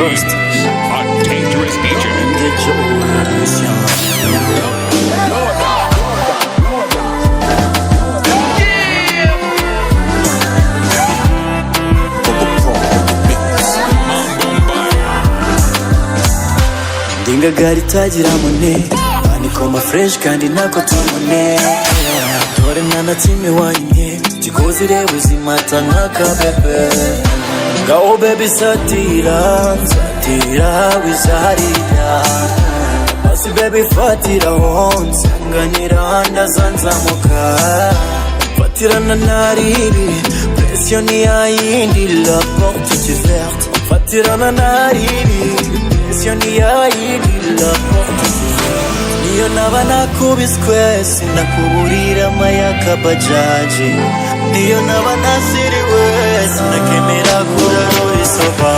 first. A dangerous DJ. Dinga gari tagira mone anikoma fresh kandi nako tumone dore mwana timi wanye chikozi reba uzimata nkaka bebe ngaho baby satira wizarira basi baby fatira honse nganira ndazanzamuka fatirana nariri pressioni yindi la porte est verte fatirana nariri pressioni yindi la porte est verte niyo naba nakubiswe sinakuburira mayaka bajaji niyo naba nasiriwe sinakemera kurarura isoba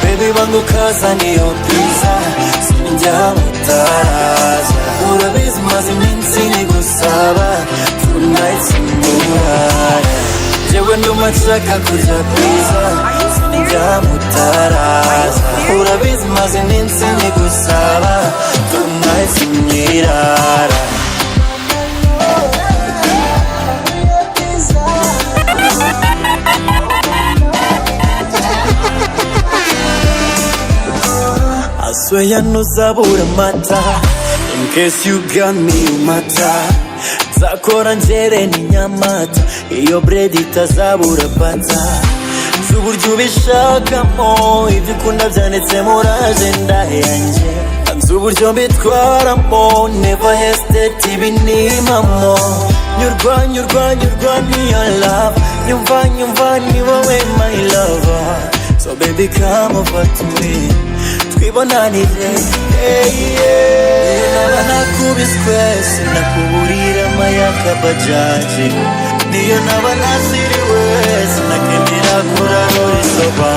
baby bangu kaza niyo pizza sinjya mutaraza urabizi maze iminsi nigusaba tonight simurara jewe nduma nshaka kurya pizza sinjya mutaraza urabizi maze iminsi nigusaba tonight simurara I swear ntuzabura mata in case you got me mata zakora njere ni nyamata iyo bread itazabura bata zuburyo ubishakamo ibyo ukunda byanditse muri agenda yanjye zuburyo mbitwaramo never hesitate ibinimamo nyurwa niyo love nyumva ni wowe my lover so baby come over to me twibonanire niyo naba nakubiswe sinakuburira mayaka bajaji niyo naba nasiriwe sinakemera kurarura isoba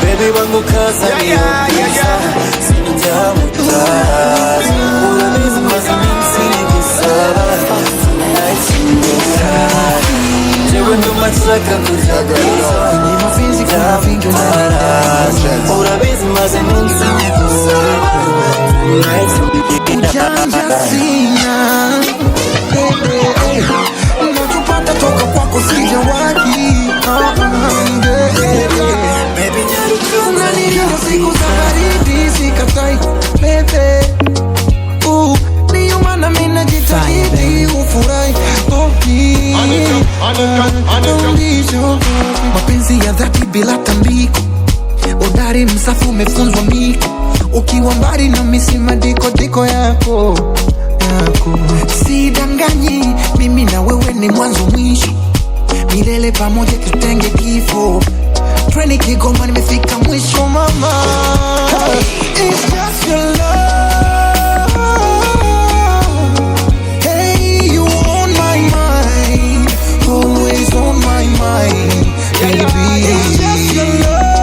baby bangu kaza niyo pizza sinjya mutaraza urabizi maze iminsi nigusaba tonight simurara jewe nduma nshaka kurya pizza mutaraza urabizi maze iminsi nigusaba tonight simurara ujanja sina nachopata toka kwako sijawahi unanilinda siku za baridi sikatai bebe niyo maana mimi najitahidi ufurahi mapenzi ya dhati bila tambiko udari msafu umefunzwa miko ukiwa mbali na misima diko yako sidanganyi mimi na wewe ni mwanzo mwisho milele pamoja tutenge kifo treni Kigoma nimefika mwisho mama it's just your love hey you on my mind always on my mind baby it's just your love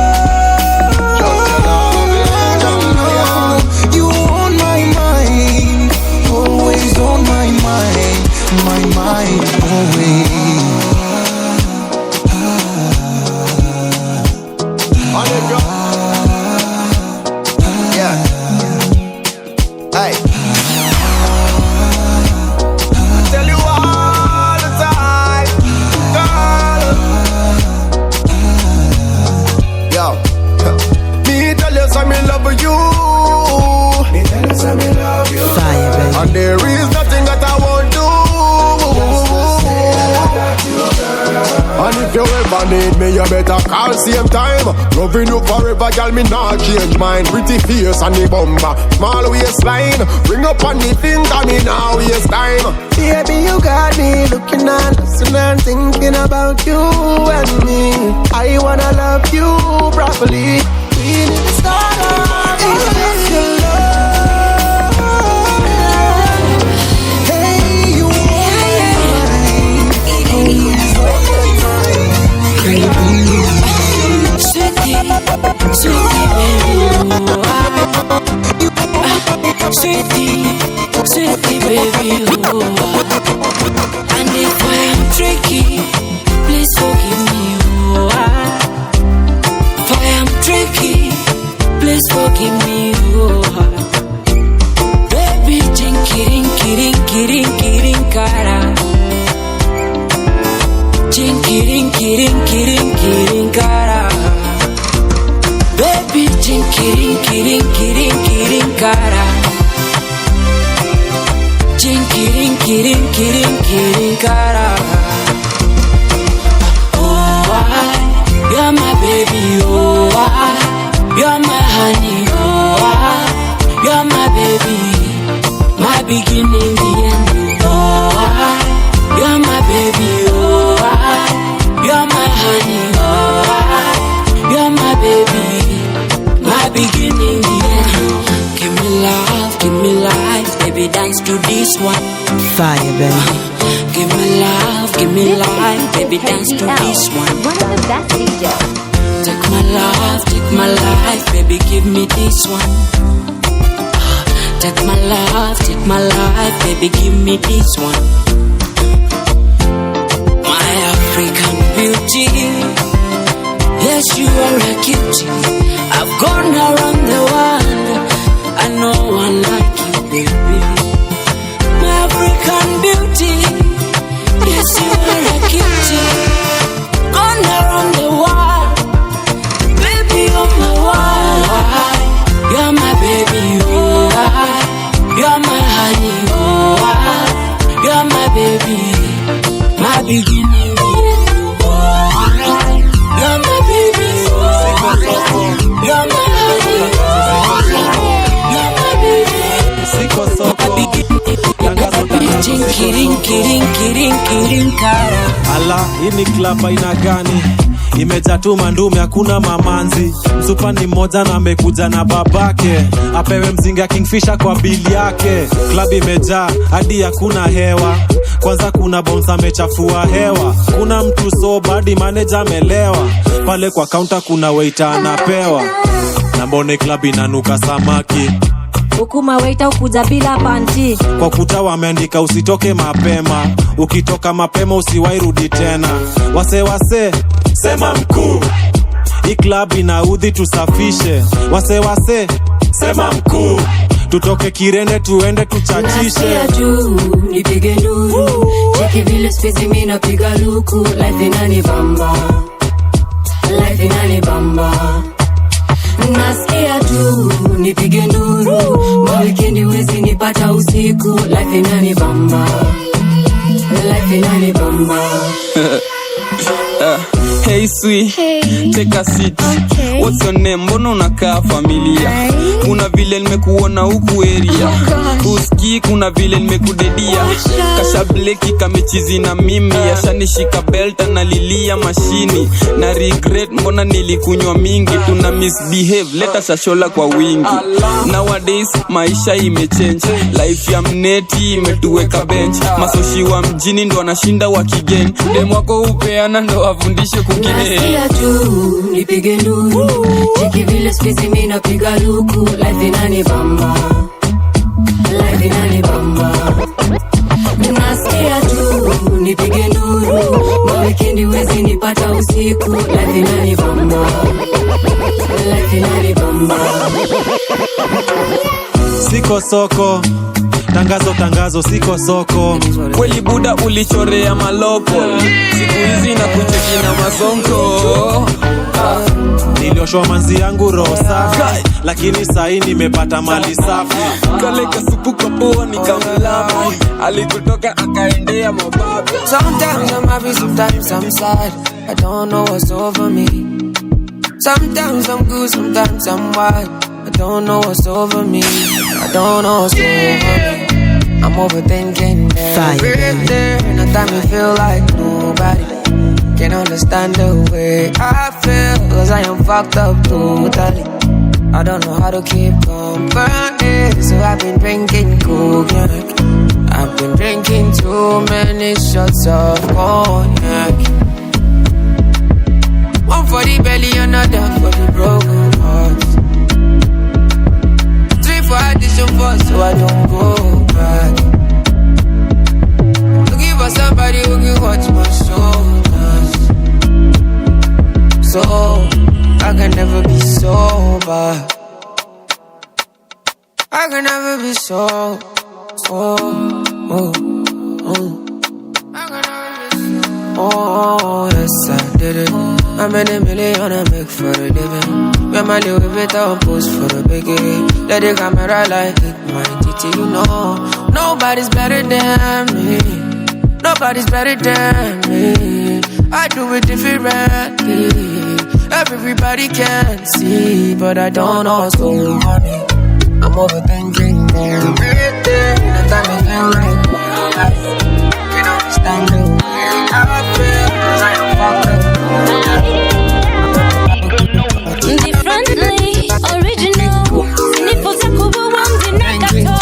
you on my mind always on my mind always and there is nothing that I won't do. And if you ever need me, you better call same time. Loving you forever, girl, me not change mine. Pretty face and the bumper, small waistline. Bring up on the finger, me now waste time. Baby, you got me looking and listening and thinking about you and me. I wanna love you properly. We need to start off. It's just your love. Hey, you Sweetie, baby, oh. And if I am tricky, please forgive me, oh. If I am tricky, kirinkara. Chinkirin kirin kirin kirinkara. Oh, you're my baby, oh, you're my honey, oh, you're my baby, my beginning, the end, oh, you're my baby, oh, you're my honey, oh, you're my baby, my beginning, the end. Give me love, give me life, baby, dance to this one. Fire, baby. Give me love, give me life, baby, dance to this one. One of the best DJs. Take my love, take my life, baby, give me this one. Take my love, take my life, baby, give me this one. My African beauty, yes, you are a cutie. I've gone around the world, I know one like you, baby. My African beauty, yes, you are a cutie. Gone around the world, baby, you're my wife. You're my baby, oh, you're my honey, oh, you're my baby, my beginning, oh, you're my baby, oh, you're my honey, you're my baby, Siko soko kirin kirin kirin kirin kara. Ala, hii ni club aina gani? Imejaa tu mandume hakuna mamanzi. Msupa ni mmoja na amekuja na babake. Apewe mzinga kingfisher kwa bili yake. Club imejaa hadi hakuna hewa. Kwanza kuna bouncer amechafua hewa. Kuna mtu soba hadi manager amelewa. Pale kwa counter kuna waiter anapewa. Na mbone club inanuka samaki. Ukuma waiter ukuja bila panti. Kwa kuta wameandika usitoke mapema. Ukitoka mapema usiwahi rudi tena. Wase sema mkuu. Hii club inaudhi tusafishe. Wase sema mkuu. Tutoke Kirende tuende tuchachishe. Nasikia juu, nipige nduru. Cheki vile space mimi napiga luku. Life inanibamba, life inanibamba. Nasikia tu, nipige nduru. Ma weekendi wezi nipata usiku. Life inanibamba, life inanibamba. Hey sweet, take a seat. Okay. What's your name? Mbona unakaa familia? Kuna vile nimekuona huku area. Uski kuna vile nimekudedia. Kasha bleki kamechizi na mimi. Ashanishika belt na lilia mashini. Na regret mbona nilikunywa mingi. Tuna misbehave, leta shashola kwa wingi. Nowadays maisha imechange. Life ya mneti imetuweka bench. Masoshi wa mjini ndo anashinda wa kigeni. Demu wako upeana ndo afundishe kugine. Nasikia tu, nipige nduru. Cheki vile space mimi napiga luku. Life inanibamba, life inanibamba. Nasikia tu, nipige nduru. Ma weekendi wezi nipata usiku. Life inanibamba, life inanibamba. Siko soko. Tangazo siko soko. Kweli buda ulichorea maloko. Siku hizi na kucheki na mazonko. Nilioshwa manzi yangu roho safi. Lakini sahi nimepata mali safi. Kale kasupu kwa poa ni kamelamu. Alikutoka akaendea mababu. Sometimes I'm happy, sometimes I'm sad. I don't know what's over me. Sometimes I'm good, sometimes I'm wild. I don't know what's over me. I don't know what's over me. I'm overthinking everything. No time me feel like nobody can understand the way I feel. Cause I am fucked up totally. I don't know how to keep company. So I've been drinking cognac. I've been drinking too many shots of cognac. One for the belly, another for the broken heart. Three for addition for so I don't go back. Looking for somebody who can watch my shoulders. So I can never be sober. I can never be so. I can never be so. Oh, yeah. yes I did it. How many million I make for a living? Where my little bit I'll post for the biggie. Let the camera like it, my titty, you know. Nobody's better than me. Nobody's better than me. I do it differently. Everybody can see, but I don't know what's going on. I'm overthinking everything. The time is not right. You don't understand me. How I feel, 'cause I am fucked up. Differently, original. Sinifuza kubu wangu nakato.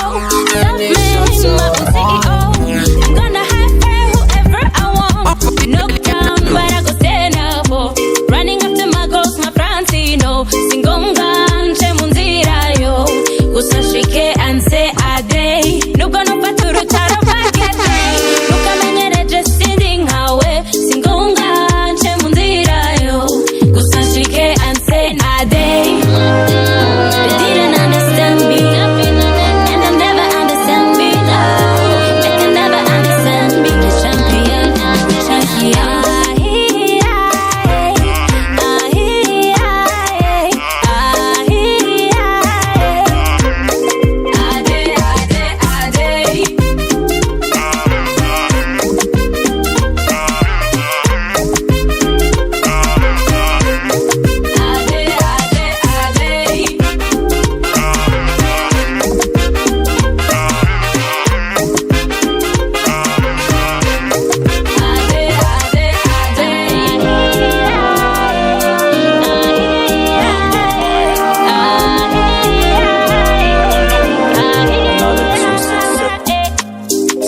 Self-made, my CEO. I'm gonna hire whoever I want. Knock down, but I go stand up. Running after my goals, my Francino. Singonga, chemunzira yo. Usashike and say a day. No gonna paturu chara bagete. No kamanyere just sitting away. Singonga, chemunzira yo. Usashike and say a day. They didn't understand me, and they never understand me. They can never understand me. The champion, champion.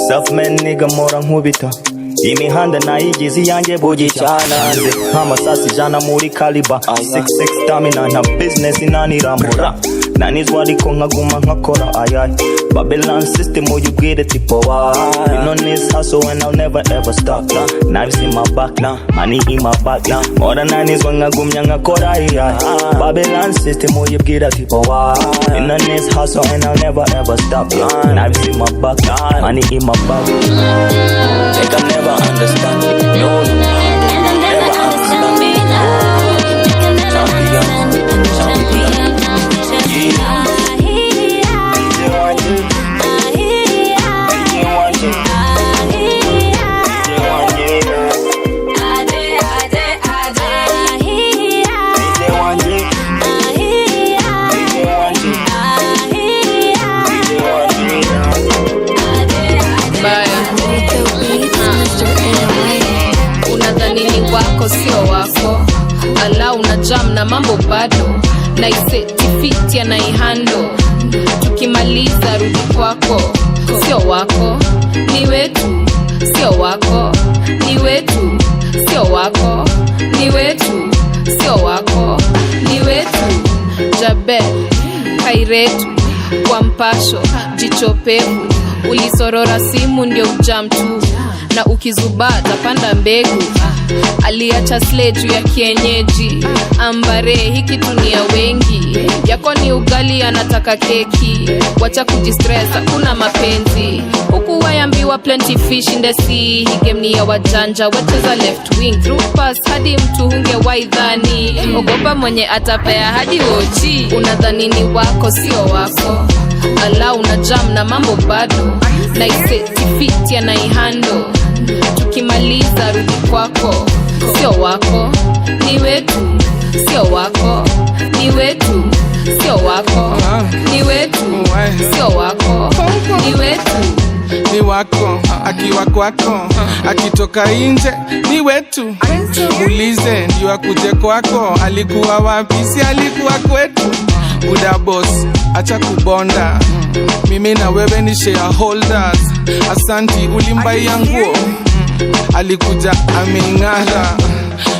Self-made nigga mora nkubita imihanda nayigize yanjye bugi cyananze nk'amasasi jana muri caliber 66 stamina na business inanirambura nanizwa ariko nkaguma nkakora ayay Babylon system you get it tipo why you know this hustle and I'll never ever stop knives in my back now money in my back now more than nanizwa nkagumya nkakora ayay Babylon system you get it tipo why you know this hustle and I'll never ever stop knives in my back money in my back they can never understand me no And they'll never understand me. They can never understand me. Champion, champion. Wako sio wako ala unajam na mambo bado na isetifiti ya naihando tukimaliza rudi kwako sio wako ni wetu sio wako ni wetu sio wako ni wetu sio wako ni wetu jabe kairetu kwa mpasho jichopevu ulisorora simu ndio ujam tu na ukizubata panda mbegu aliacha sleju ya kienyeji ambare hiki tunia wengi yako ni ugali anataka keki wacha kujistress kuna mapenzi huku wayambiwa plenty fish in the sea hii game ni ya wajanja wacheza left wing through pass hadi mtu hunge waidhani ogopa mwenye atapea hadi oji unadhani ni wako sio wako ala unajam na mambo bado na isetifiti ya naihando tukimaliza rudi kwako sio wako ni wetu sio wako ni wetu sio wako ni wetu sio wako ni wetu ni wako akiwa kwako akitoka nje ni wetu muulize ndio akuje kwako alikuwa wapi si alikuwa kwetu buda boss acha kubonda mimi na wewe ni shareholders asanti ulimbai nguo alikuja ameng'ara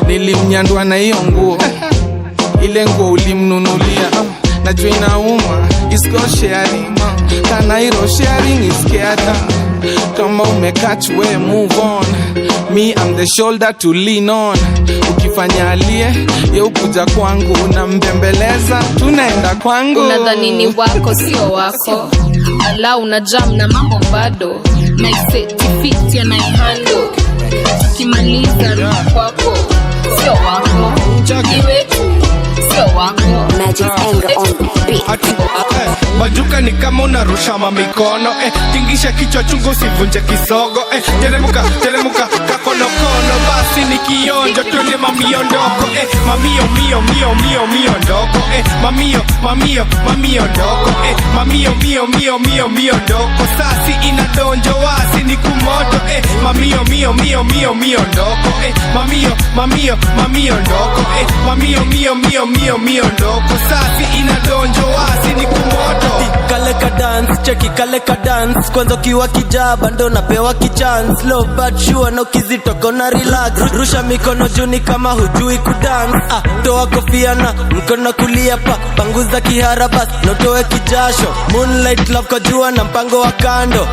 nilimnyandwa na hiyo nguo ile nguo ulimnunulia najua inauma is go sharing kanairo sharing is scared kama umecatch we move on me I'm the shoulder to lean on ukifanya alie ye ukuja kwangu unambembeleza tunaenda kwangu unadhani ni wako sio wako ala unajam na mambo bado na isetifiti ya naihando tukimaliza kwako sio wako. Ni wetu, sio wako. Magic anger on the beat. Majuka ni kama unarusha mamikono tingisha kichwa chungu usivunje kisogo teremuka kakonokono basi ni kionjo twende mamiondoko mamio mio ndoko mamio ndoko mamio ndoko sasi inadonjo wasi ni kumoto mamio ndoko mamio ndoko mamio ndoko sasi inadonjo wasi ni kumoto. Kale ka dance kwanza kiwa kijaba ndo napewa kichance low but sure no kizitoko na relax rusha mikono juni kama hujui kudance toa kofia na mkono kulia panguza kiharabas notoe kijasho moonlight love kwa jua na mpango wa kando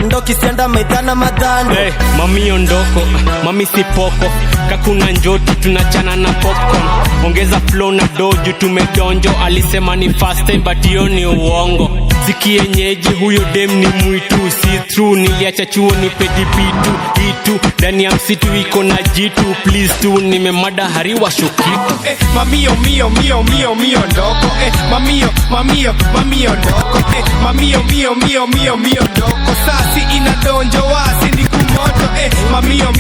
ndo kisianda maidana madhando mami ondoko mami sipoko kakuna njoti tunachana na popcorn ongeza flow na doju tumedonjo alisema ni fast time but hiyo ni uongo sikie nyeji huyo dem ni mwitu see through niliacha chuo ni pedipitu itu ndani ya msitu iko na jitu please tu nimemada hariwa shokitu mamio ndoko mamio ndoko mamio ndoko sasi inadonjo wasi ni kumoto mamio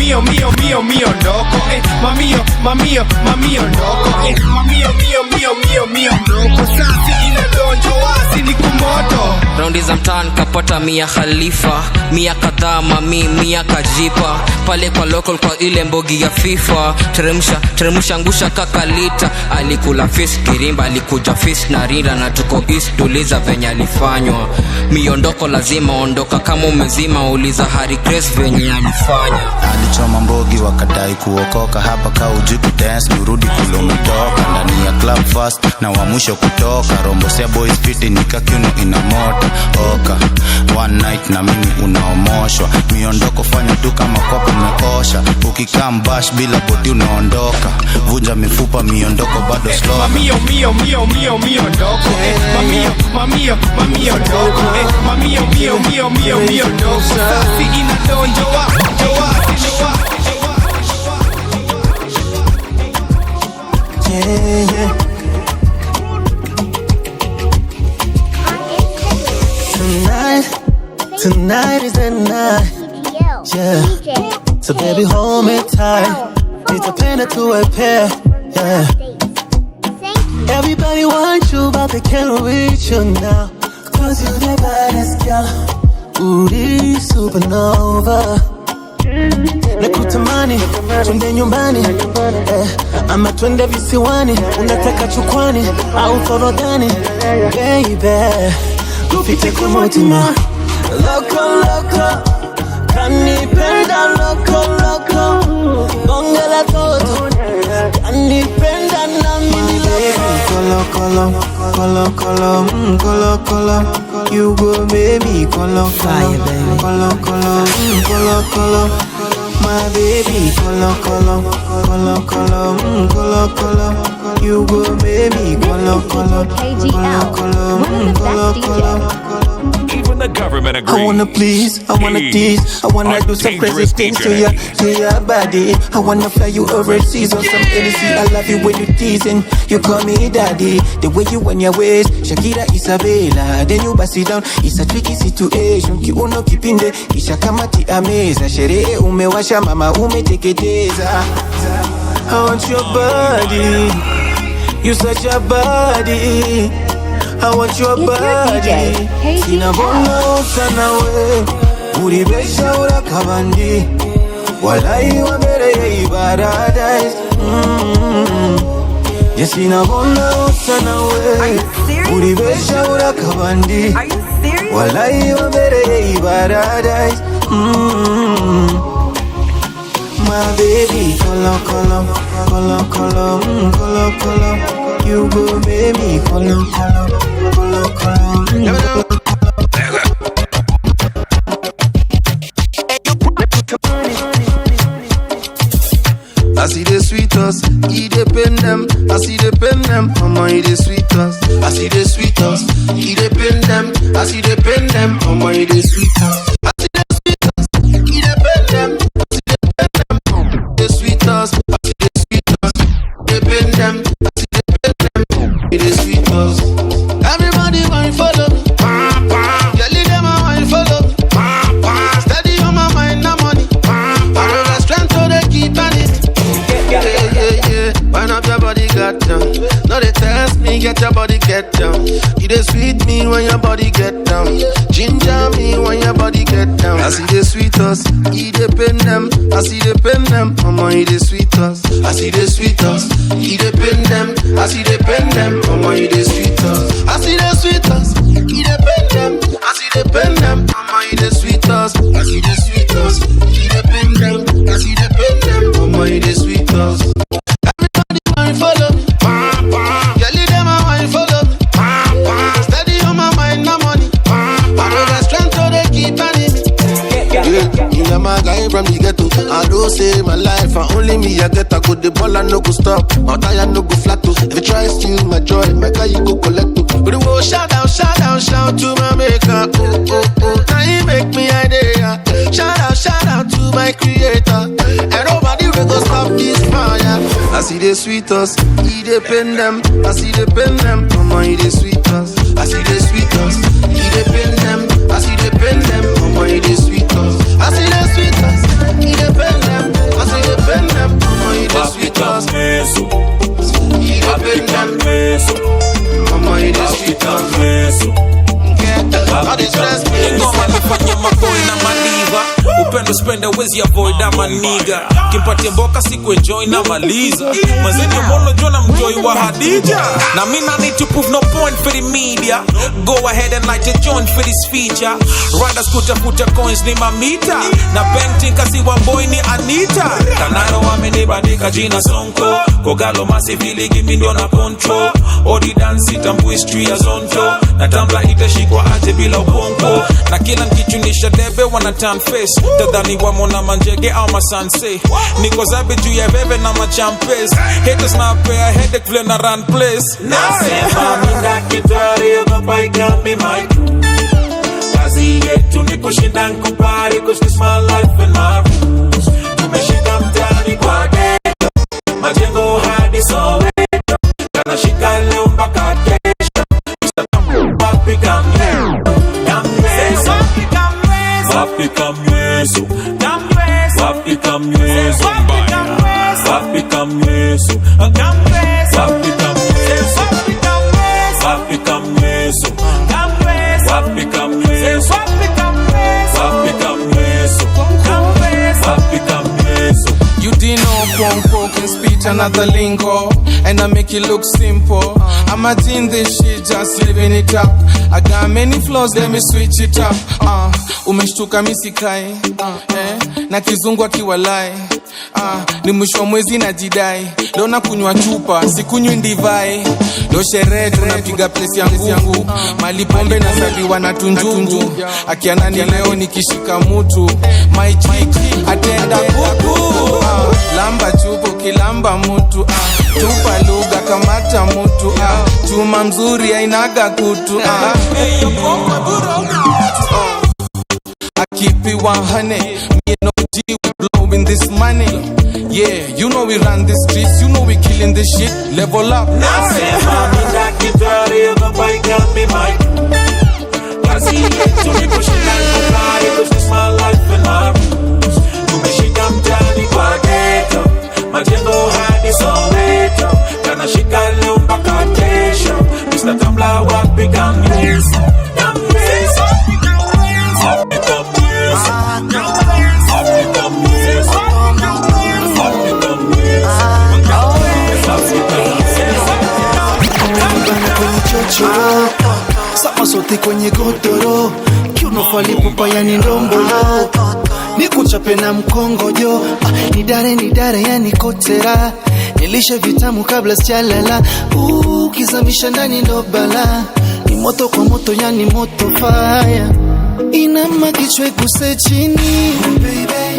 ndoko mamio ndoko mamio ndoko sasi inadonjo wasi ni kumoto. Raundi za mtaani kapata Mia Khalifa, Mia kadhaa mami, Mia kajipa pale kwa local kwa ile mbogi ya FIFA. Teremsha ngusha kakalita, alikula fish kirimba, alikuja fish na rinda na tuko east tuliza venye alifanywa. Miondoko lazima ondoka kama umezima, uliza Harry Grace venye alifanya. Alichoma mbogi wakadai kuokoka, hapa kauji kudance nurudi kulometoka. Ndani ya club fast na wa mwisho kutoka, rombo sea boys fiti nikakiuno ina moto. Oka one night na mimi unaomoshwa, miondoko fanya tu kama kopo umekosha. Ukikaa mbash bila bodi unaondoka, vunja mifupa miondoko bado slow. Mamio ndoko mamio ndoko mamio ndoko sasi inadonjo wa Tonight is the night, yeah. So baby hold me tight, need a pen to a pair, yeah. Everybody wants you but they can't reach you now, cause you're the baddest girl, ooh this supernova. Nakutamani, twende nyumbani, ama twende visiwani, unataka chukwani, au forodhani, baby. Kupite kwa motima, loco, kanipenda loco, bonge la toto, kanipenda na mimi loco. Colo, you go baby, colo, fire baby, colo, my baby, colo, you go baby, colo. Even the government agrees. I wanna please, I wanna tease, I wanna do some crazy things to your body. I wanna fly you overseas on some NC. I love you when you teasing, you call me daddy. The way you want your waist, Shakira Isabella. Then you bust it down, it's a tricky situation. Kiuno kipinde, kisha kamati ameza. Sherehe umewasha mama umeteketeza. I want your body, you such a body. I want your body. Sina bono sana we, uribesha urakabandi, walai wa mbele ya ibaradais. Yes, sina bono sana we, uribesha urakabandi, walai wa mbele ya ibaradais. My baby, colo, you go baby, colo. I see the sweetest, he depend them. I see the pen them, mama he the sweetest. I see the sweetest, he depend them. I see the pen them, mama he the sweetest. I see the sweetest, he depend them. I see the pen them, the sweetest. I see the sweetest, us. Everybody want follow me. Yeah, lead them on want follow me. Steady on my mind, no money. I know the strength so they keep on it. Yeah. Wind up your body, got down. No, they test me, get your body, get down. You they sweet me when your body get down. Ginger me when your body get down. I see they sweet us, he they pen them. I see they pen them, mama, he they sweet us. I see they sweet us, he they pen them. I see they pen them, mama, he they sweet us. I see they sweet us, he they pen them. I see they pen them, mama, he they sweet us. I see they sweet us, he they pen them. I see they pen them, mama, he they sweet us. Everybody want follow me. Yeah, lead them on want follow me. Steady on my mind, no money. I know the strength so they keep on me. Yeah, you know my guy from the ghetto. I don't say my life, and only me I get a good the ball and no go stop. My tire no go flat too. If you try steal my joy, my car you go collect too. But the world shout out to my maker. Oh, now he make me idea. Shout out to my creator. And nobody will go stop this fire. I see they sweet us, he they pen them. I see they pen them, mama he they sweet us. I see they sweet us, he they pen them. I see they pen them, mama he they sweet us. I see they sweet us, he they pen them. I see they pen them, mama he they sweet us. He they pen them, mama he they sweet us. Ngoma nifanya maboi na maliva. Upendo spende wezi avoid ama niga. Kimpatia mboka siku enjoy na maliza. Mazeni molo jona mjoy wa Hadija. Na mina need to prove no point for the media. Go ahead and light a joint for this feature. Riders kutafuta coins ni mamita. Na painting kasi wamboi ni Anita. Kanaro wamenibadika jina Sonko. Kogalo masivili give me na control. Odi dance itambu history ya zonto. Na tambla itashikwa aje bila upongo. Na kila nkichunisha debe wana turn face. Tadhani wamona manjege au masanse. Niko zabe juu ya bebe na machampes. Haters na pay headache vile na run place. Nasema mina kitari yoga paika mi my crew. Kazi yetu ni kushinda nkupari. Cause this my life and my rules. Tumeshika mtani kwa ghetto. Majengo hadi Soweto. Kana shika leo mpaka kesho. Wapi kamyesu, wapi kamyesu, wapi kamyesu, wapi kamyesu, wapi kamyesu, wapi kamyesu, wapi kamyesu, wapi kamyesu, wapi kamyesu. You didn't know Kwonko can speak another lingo, and I make it look simple. I'm a teen this shit, just living it up. I got many flaws, let me switch it up. Umeshtuka misikai, na kizungu akiwalai. Ni mwisho mwezi na jidai. Leo na kunywa chupa, sikunywi ndivai. Leo sherehe tunapiga place ya nguvu. Mali pombe na saviwa na tunjungu. Akianani leo nikishika mutu. My chick, atenda kuku. Lamba chupo kilamba mutu. Tupa lugha kamata mutu. Chuma mzuri ainaga kutu. I keep it 100. Me and OG, we blowing this money. Yeah, you know we run the streets. You know we killing this shit. Level up. Nasema mina kitari yoga paika mi my crew. Kazi yetu ni kushinda nkupari. Cause this my life and my rules. Tumeshika mtani kwa ghetto. Majengo hadi Soweto. Kana shika leo mpaka kesho. Mr. Tambla wapi kamyesu, kamyesu, wapi kamyesu, wapi kamyesu, wapi kamyesu. Sama sote kwenye godoro. Kiuno falipupa yani ndombolo. Nikuchape na mkongojo. Nidare yani kotera. Nilishe vitamu kabla sijalala. Kizamisha ndani ndo bala. Ni moto kwa moto yani moto fire. Inama kichwe guse chini.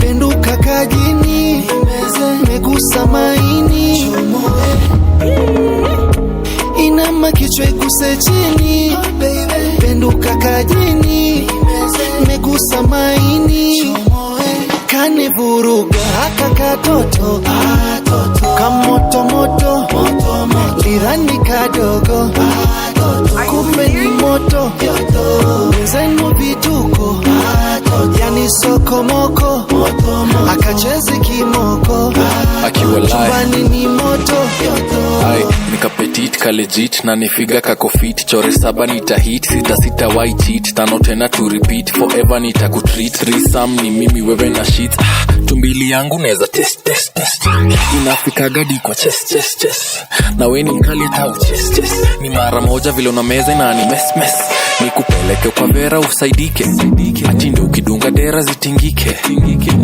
Penduka kajini. Megusa maini. Inama kichwe guse chini. Penduka kajini. Megusa maini. Kani buruga haka katoto. Kamoto moto. Lidhani kadogo. kumbe ni moto wenzenu vituko yani sokomoko akachezi kimoko chumbani ni moto Ay, nikapetit kalejit na nifiga kakofit chore 7 nitahit 6 white cheat 5 tena to repeat forever nitakutreat threesome ni mimi wewe na shit tumbili yangu neza test inafika gadi kwa chest na we ni mkali tau chest ni mara moja vile una meza na ni mess nikupeleke kwa vera usaidike atinde ukidunga dera zitingike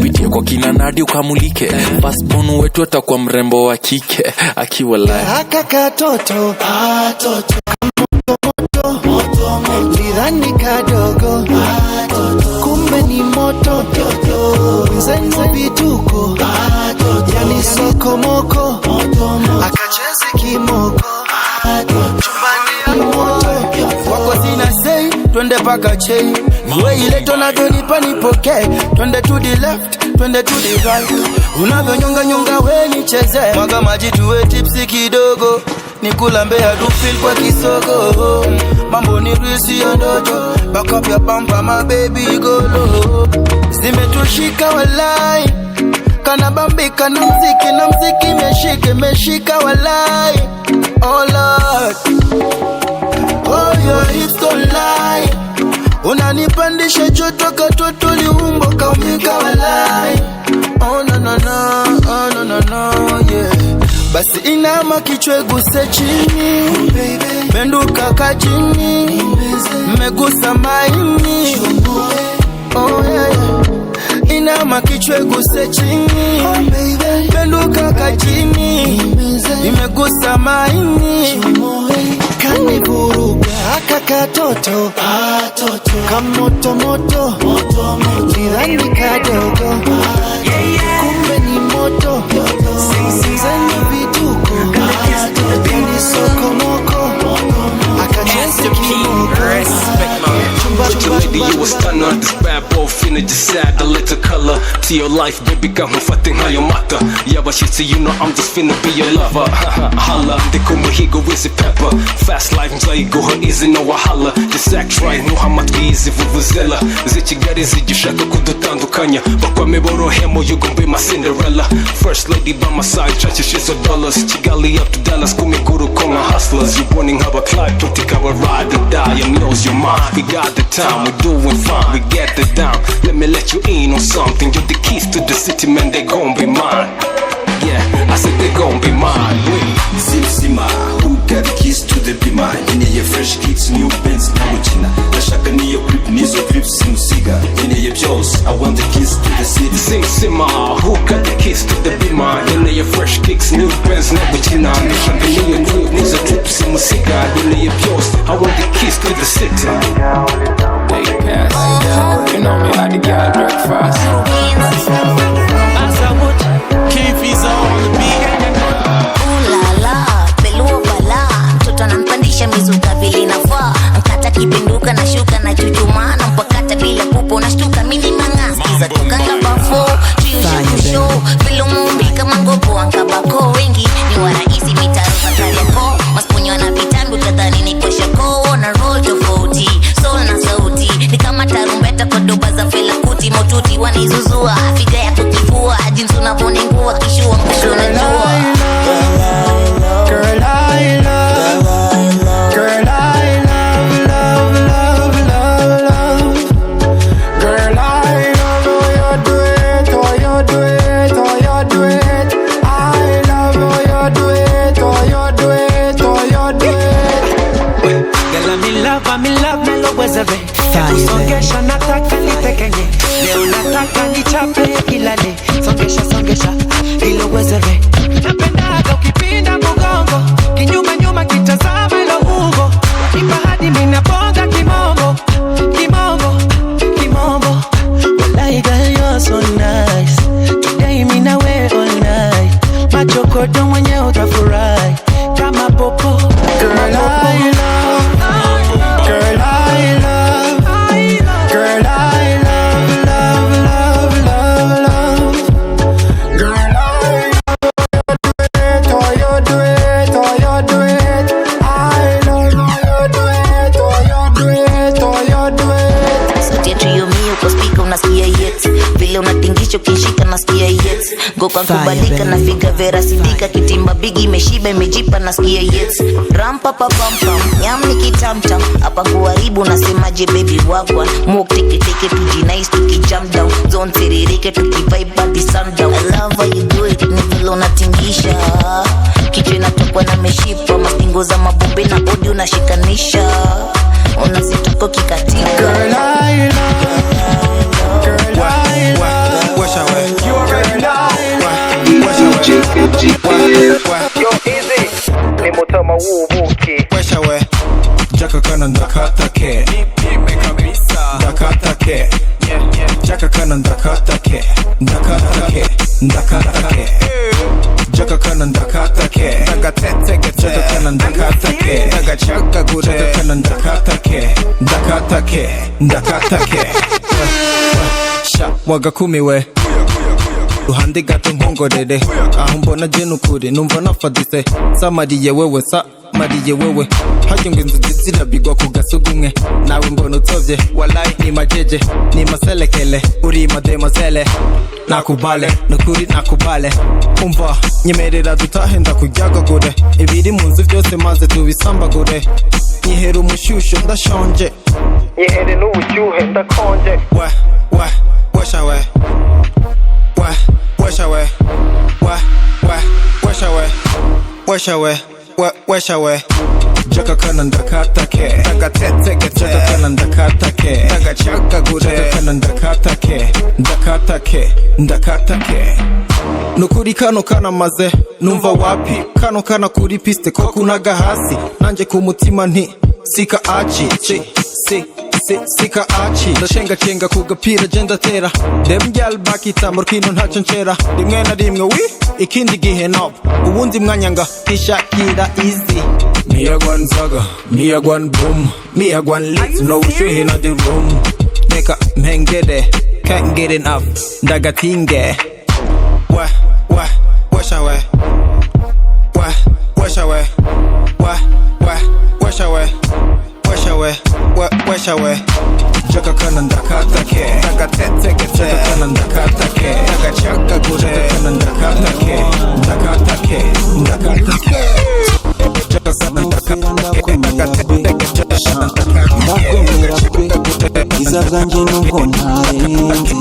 pitie kwa kina nadi ukamulike passport wetu atakuwa mrembo wa kike akiwa live haka katoto moto lidhani kadogo kumbe ni moto wenzenu vituko yani sokomoko akachezi kimoko chumbani ni moto wako sina say twende paka chei niwe ile tonadonipa nipokee twende to the left twende to the right unavyonyonga we nicheze mwaga maji tuwe tipsi kidogo nikulambe hadu feel kwa kisogo mambo ni risi ya ndoto back up your bumper my baby go low zimetushika walai kana bambika na mziki meshika walai oh Lord oh your hips don't lie unanipandisha joto katoto liumbo kaumika walai oh no yeah basi inama kichwe guse chini benduka kajini megusa maini oh yeah inama kichwe guse chini benduka kajini imegusa maini kanivuruga haka katoto kamoto lidhani kadogo kumbe ni moto zeni vituko yani sokomoko akachezi kimoko lady, you a stunner. This bad boy finna just add a little color to your life, baby. Got me fighting how your mother. Yeah, but shit, so you know I'm just finna be your lover. Holla, they call me Higo, is it pepper? Fast life, mzai go her easy, no wahala. Just act right, no how much easy vuvuzela. Zichi gari ziji shaka kudutandukanya. Bakwa meboro hemo, you gon' be my Cinderella. First lady by my side, chachi shits of dollars. Chigali up to Dallas, kumi guru koma hustlers. You warning how I climb, don't think I will ride or die. Your nose, your mind, we got the time, we're doing fine, we get it down. Let me let you in on something. You're the keys to the city, man, they gon' be mine. Yeah, I said they gon' be mine. Wait, Sima, who got the keys to the Bima? In your fresh kicks, new pants, Namuchina. The Shakani, your grip, Nizo grip, Simusiga. In your jaws, I want the keys to the city. Sima, who got the keys to the Bima? In your fresh kicks, new pants, Namuchina. The Shakani, your grip, Nizo grip, Simusiga. In your jaws, I want the keys to the city. They pass, you know me like the girl breakfast. Nampandisha mizuka vile inafaa, mkata kipinduka na shuka na chuchuma na mpakata bila pupo na shtuka mini mangasi za tukanga bafo tuyushe show vile muumbi kama ngopo ankabako wengi ni waraisi mitaro fatari yako masponyo na vitambi utadhani ni kwa shako na roll tofauti soul na sauti ni kama tarumbeta kwa doba za fela kuti motuti wanizuzua figa ya kukifua jinsi unavonengua kishua mkusho na jua Songesha nataka nitekenye leo nataka nichape kilale songesha ilo wezere napendaga ukipinda mgongo kinyuma nyuma kitazama ilo ungo wanipa hadi mina bonga kimongo wallahi girl you're so nice today mina we all night machokoto mwenye utafurahi kama popo girl I love kuogopa kubadika na figa vera sidika kitimba bigi imeshiba imejipa nasikia yes rampa pa pam pam nyam nikitamtam hapa kuharibu nasemaje baby wagwa move teke tujinais tukijump down zone tiririke tukivibe body sundown I love how you do it ni vile unatingisha kichwa inatokwa na meshipa mastingo za mabombe na odi unashikanisha unazitoko kikatika girl I love wash away you already know wash away yo easy ni mutama wubuki wash away jaka kana ndakatake ndakatake jaka kana ndakatake jaka kana ndakatake jaka kana ndakatake jaka kana ndakatake sha mwaga kumi we ruhande gato nkongorere aho mbona je nukuri numva nafadise samariye wewe hajye ngo inzu zirabigwa ku gasugumwe nawe mbona utovye wallahi ni majeje ni maselekele uri mademoiselle nakubale nukuri nakubale umva nyemerera dutahe ndakuryagagure ibiri mu nzu byose maze tubisambagure nyihera umushusho ndashonje nyihere n'ubushyuhe ndakonje wash away wash away jaka kana ndakatake jaka kana ndakatake jaka kana ndakatake nukuri kano kana maze numva wapi kano kana kuri piste ko kunaga hasi nanje ku mutima nti sika achi sika achi ndashenga ku gapira genda tera dem gal bakita murkino ntaco ncera rimwe na rimwe wi ikindi gihe nob ubundi mwanyanga tishakira easy me a gwan zaga me a gwan boom me a gwan lit no shit in the room make a mengede can't get enough ndagatinge wash away jaka kana ndakatake jaka kana ndakatake jaka kana ndakatake izaganje nubwo ntarenze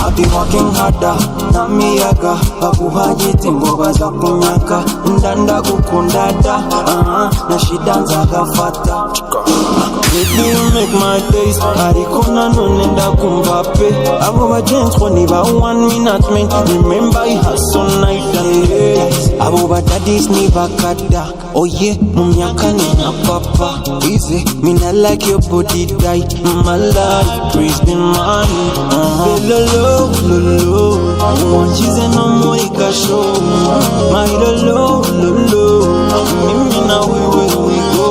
I'll be working harder namiyaga bakuhagite ngo baza kunyaka ndanda gukundada na shida nzagafata Baby you make my days ariko nanone ndakumva pe abo bagenswa niba one minute man remember I hustle night and day abo badadis niba kada oh yeah mu myaka ni na papa easy me not like your body die my life praise be mine lolo wanchize no moika show my lolo mimi na wewe we go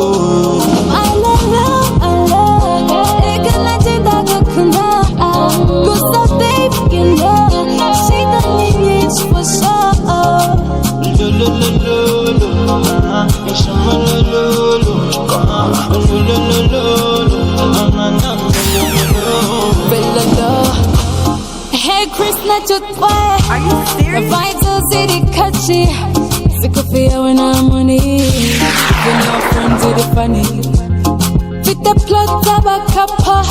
Hey Chris, not your toy. Are you serious? The vital city catchy. Sick of fear when I'm on it. Even your friends are the funny. With the plot of a couple,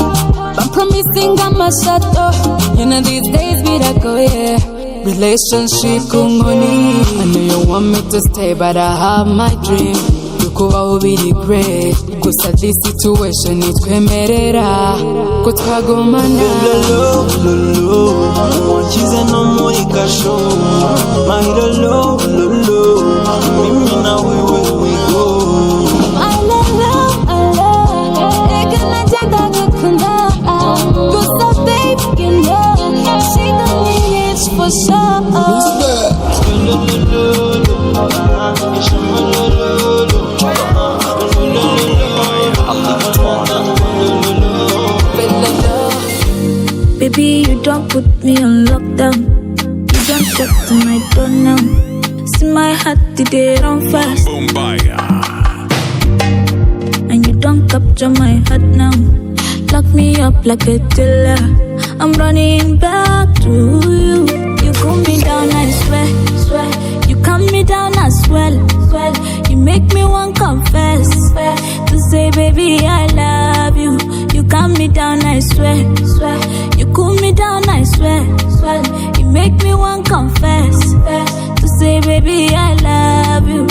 I'm promising I'm a shadow. You know these days we that go yeah. Relationship kungoni. I know you want me to stay, but I have my dream. You go out really great. Gusa this situation itwemerera ko twagomana lolo wanchize no moika show my lolo mimi na wewe we go I love ekana jada gukunda gusa baby you know she got me it's for sure Baby, you don't put me on lockdown. You don't shut to my door now. See my heart today run fast. And you don't capture my heart now. Lock me up like a killer. I'm running back to you. You cool me down, I swear. You calm me down, I swear. You make me want confess. To say, baby, I love you. You calm me down, I swear. You cool me down, I swear. You make me want confess. To say, baby, I love you.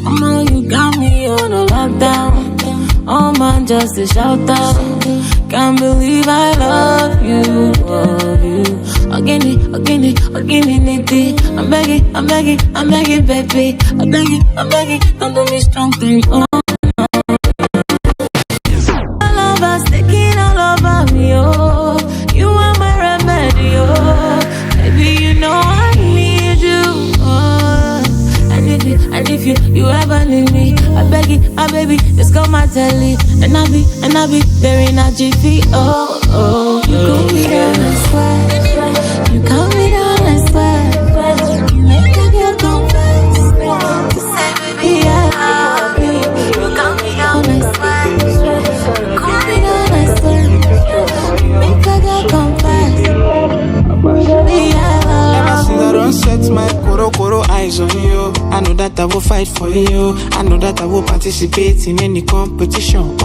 Mama, you got me on a lockdown. Oh man, just a shout out. Can't believe I love you. Again, I'm begging, baby. I'm begging, don't do me strong thing. Oh. All of us taking all over me, oh. You are my remedy, oh. Baby, you know I need you, oh. And if you ever need me, I beg it, baby, just call my telly. And I'll be there in a jiffy, oh. You cool me down, I swear. You calm me down, I swear. You make a girl confess. To say, baby, I love you. You calm me down, I swear. You calm me down, I swear. You make a girl confess. Baby, I love you. Ever since I don't set my koro eyes on you, I know that I will fight for you. I know that I will participate in any competition.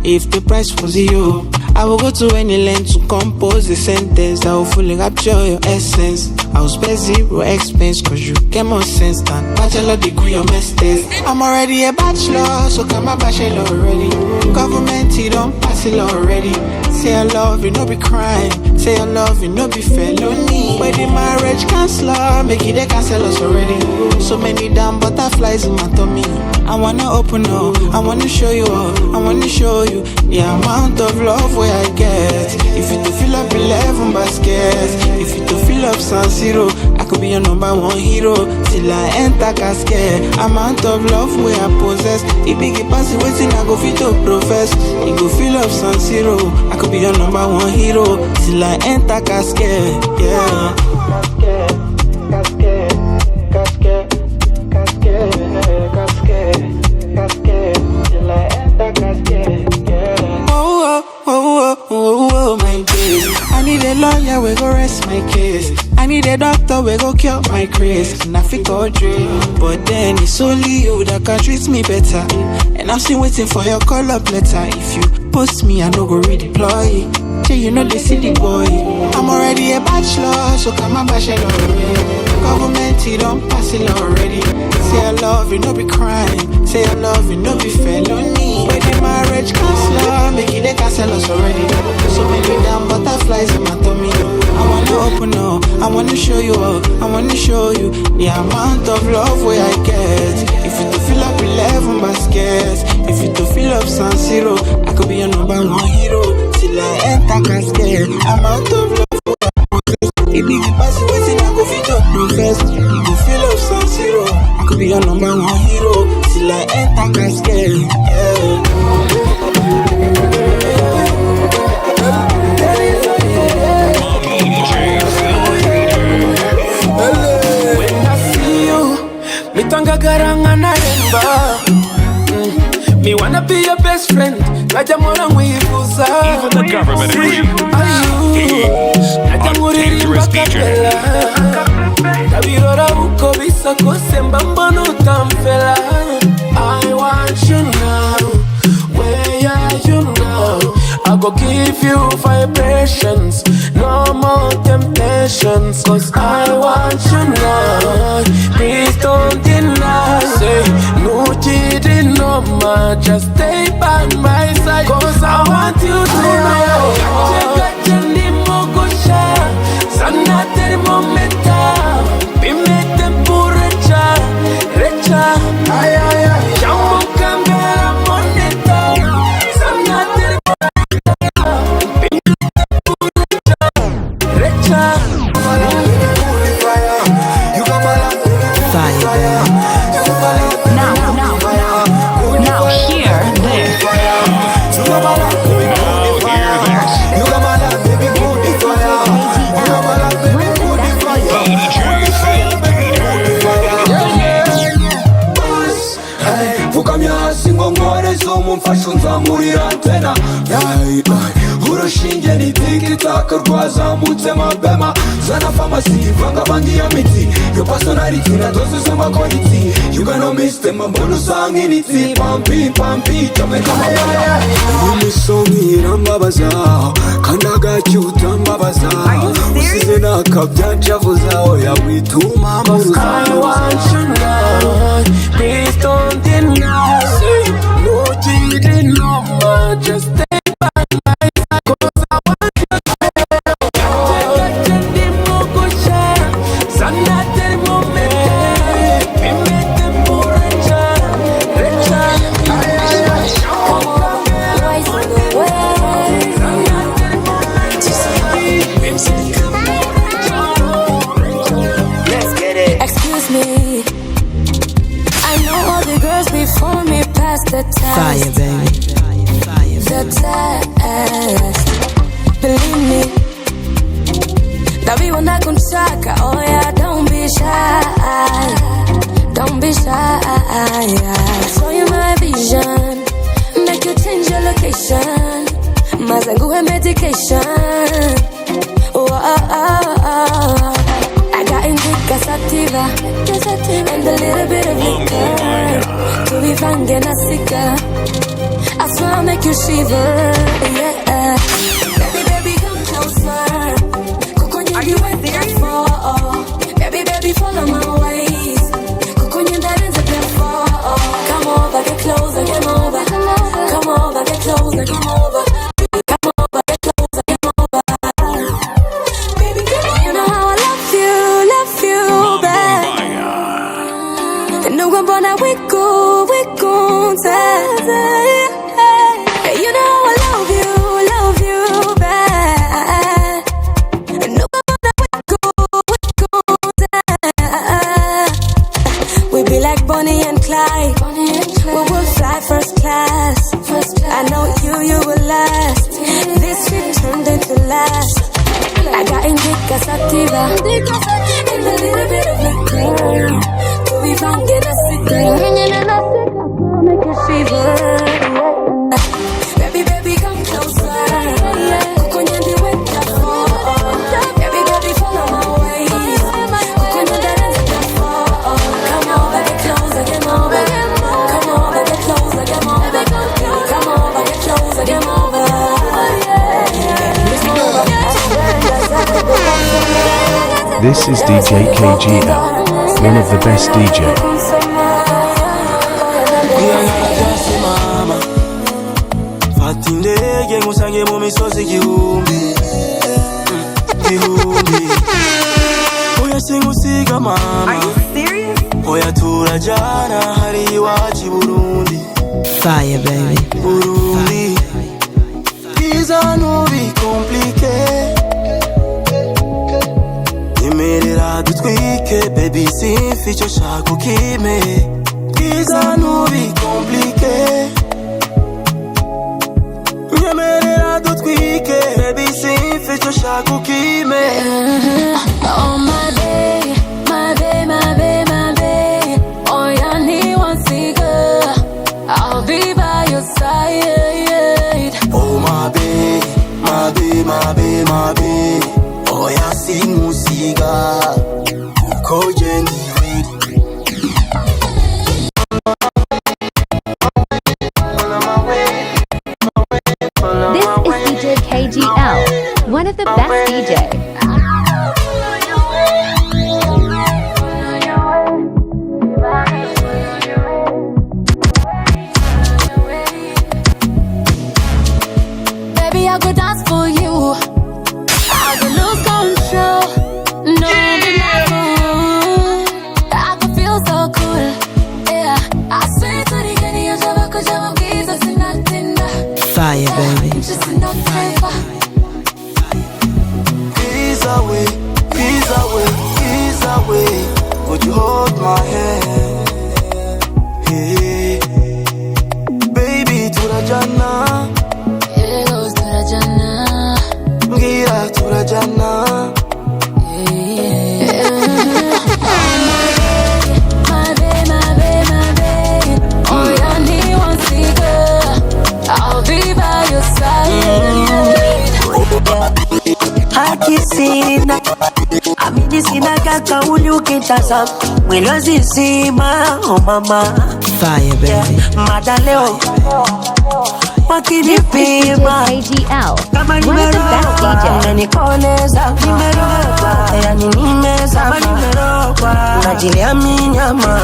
If the prize was you, I will go to any length to compose a sentence that will fully capture your essence. I will spare zero expense, cause you get more sense than bachelor degree or masters. I'm already a bachelor, so come a bachelor already. Government, you don't pass it already. Say I love you, no be crime. Say I love you, no be felony. But the marriage counselor, make it they cancel us already. So many damn butterflies in my tummy. I wanna open up, I wanna show you all, I wanna show you the amount of love where I get. If you to fill up 11 baskets, if you to fill up San Siro, I could be your number one hero till I enter casket. Amount of love where I possess. If big pass it waiting, I go fit to profess. You go fill up San Siro, I could be your number one hero till I enter casket. Yeah. Oh, my days. I need a lawyer, we go rest my case. I need a doctor, we go cure my craze. And I feel good dream, but then it's only you that can treat me better. And I'm still waiting for your call-up letter. If you post me, I no go redeploy. Say you know the city boy. I'm already a bachelor, so come a bachelor already. Government, you don't pass it already. Say I love you, no be crime. Say I love you, no be felony. But the marriage counselor, make it they cancel us already. So many damn butterflies in my tummy. I wanna open up, I wanna show you all, I wanna show you the amount of love where I get. If you to fill up 11 baskets, if you to fill up San Siro, I could be your number one hero till I enter casket. Amount of love where I possess. If you pass it waiting, I go fit to profess. You go fill up San Siro, I could be your number one hero till I enter casket. Yeah. When I see you, me tonga garanga na remba. Me wanna be your best friend. Najamora mwivuza. Even the government agrees. Najamuri rimba kapela. Tabirora uko bisa kosemba mbono tamfela. I want you now. Where are you now? I go give you vibrations, no more temptations. Cause I want you now. Please don't deny. Say, no cheating, no more. Just stay by my side. Cause I want you to know. Gacha ni mogosha. Sana tere momenta. Bimete purecha. Recha. Ay, ay, ay. Jambo kambera moneta. Sana tere Now hear this. Fukamya singo ngore zo mumfasha nzamurira antena. Urushinge ni tiki taka rwazamutse mabema. na pharmacy, vanga bangi ya miti. Your personality na dosu sama quality. You gonna miss them, I'm bonus song in it. Pampi, tame kama bala. Umi songi rambabaza, kandaga chutambabaza. Usize na kabjanja vuza, oya wituma muruza. I want you now, please don't deny. No cheating, no more, just stay by my side. 'Cause I want you. Before me past the test. Fire, baby. The test. Believe me, that we will not gonna talk. Oh yeah, don't be shy. Don't be shy. Show you my vision, make you change your location. Mazangu and medication. Whoa. I got indica sativa and a little bit of liquor. To be found in a cigar, I swear I'll make you shiver. Yeah, baby, come closer. Are you there for? Baby, follow my ways. That is a for. Come over, get closer, get over. Come over, get closer, come over. You know I love you bad. No, we be like Bonnie and Clyde. We will fly first class. I know you will last. This trip turned into last. I got indica sativa and a little bit of liquor. To be found in a cigar. Make you shiver. Baby, come closer. Kukunyandi weka for. Baby, follow my ways. Kukunyanda weka for. Come over, get closer, get over. Come over, get closer, get over. Come over, get closer, get over. This is DJ Kgl, one of the best DJs. Fatindege musange mu misozi gihumbi. Oya singusiga mama. Are you serious? Oya turajana hari iwacu Burundi. Fire, baby. Burundi. Biza nubi compliqué. Imerera dutwike baby simfi cyo shaka ukime. Biza nubi compliqué. Baby, see if it's a shaku kime. Oh my babe, my babe, my babe, my babe. Oh yeah, need one cigar. I'll be by your side. Oh my babe, my babe, my babe, my babe. Oh yeah, sing musiga. Uko jengi Dj Kgl, one of the best DJs. Baby, I could dance for you. I could lose control. No, I could feel so cool. Yeah, I swear to the end, you're Fire, baby. just enough flavor. Amini sina kaka uli ukitazama mwili zizima, oh mama. Fire baby, mada leo wakinipima kama nimerogwa, unanikoleza nimerogwa, yani nimezama nimerogwa, unajilia minyama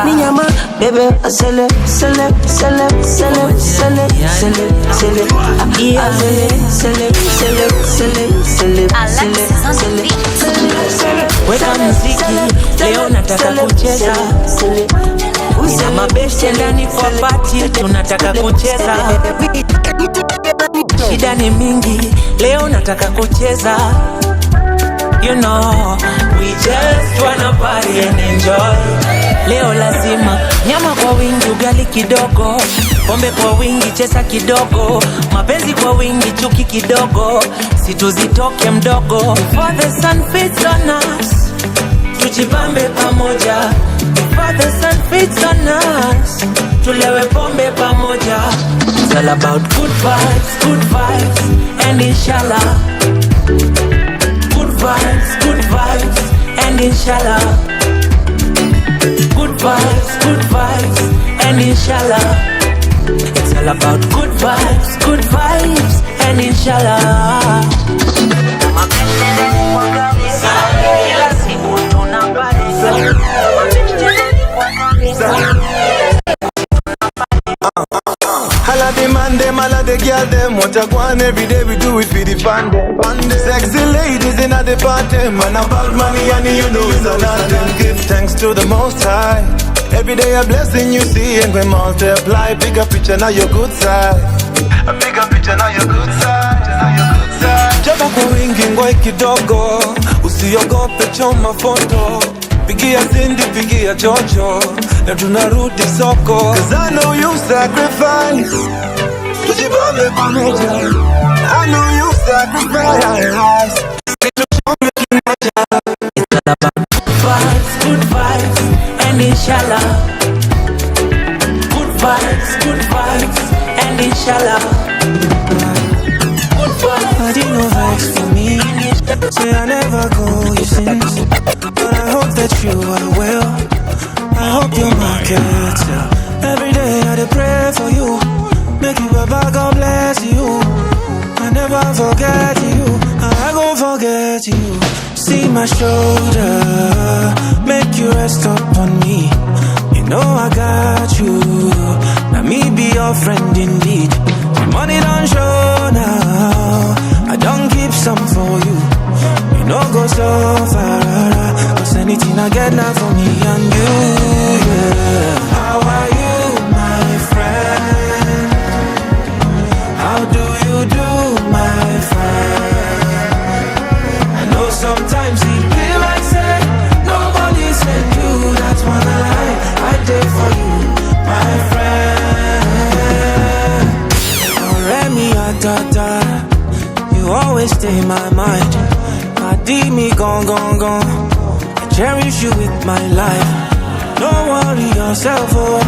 minyama bebe, sele sele sele sele sele sele sele sele sele sele sele sele. weka muziki leo nataka kucheza, nina mabeste ndani kwa party tunataka kucheza, shida ni mingi leo nataka kucheza, you know we just wanna party and enjoy. Leo lazima nyama kwa wingi, ugali kidogo, pombe kwa wingi, chesa kidogo, mapenzi kwa wingi, chuki kidogo, situzitoke mdogo. For the sun fits on us, tujibambe pamoja. For the sun fits on us, tulewe pombe pamoja. It's all about good vibes, and inshallah. Good vibes, and inshallah. Good vibes, and inshallah. It's all about good vibes, and inshallah. Holla the man them, holla the girl them. What I want every day we do it for the fun them. Sexy ladies in the party, man about money and you know it's an anthem. Give thanks to the Most High. Every day a blessing you see and we multiply. Bigger picture now your good side. A bigger picture now your good side. Jaba kwa wingi ngoi kidogo, usiogope choma foto. Pigia Cindy, pigia Jojo, na tunarudi soko. Cause I know you sacrifice, tujibambe pamoja. I know you sacrifice. It's all about good vibes, and inshallah. Good vibes, and inshallah. Good vibes. I didn't know vex for me. Say I never go your sins, but I hope that you are well. I hope you're my character. Every day I dey pray for you. Make you Baba, God bless you. I never forget you. I gon' forget you. See my shoulder, make you rest up on me. You know I got you. Now me be your friend indeed. The money don't show now. I don't keep some for you. You know go so far. Cause anything I get now for me and you, yeah. How are you, my friend? How do you do, my friend? I know sometimes it feel like say nobody said you. That's one lie I did for you, my friend. Remy Atata, you always stay in my mind. I deem me gone. I cherish you with my life. Don't worry yourself, oh.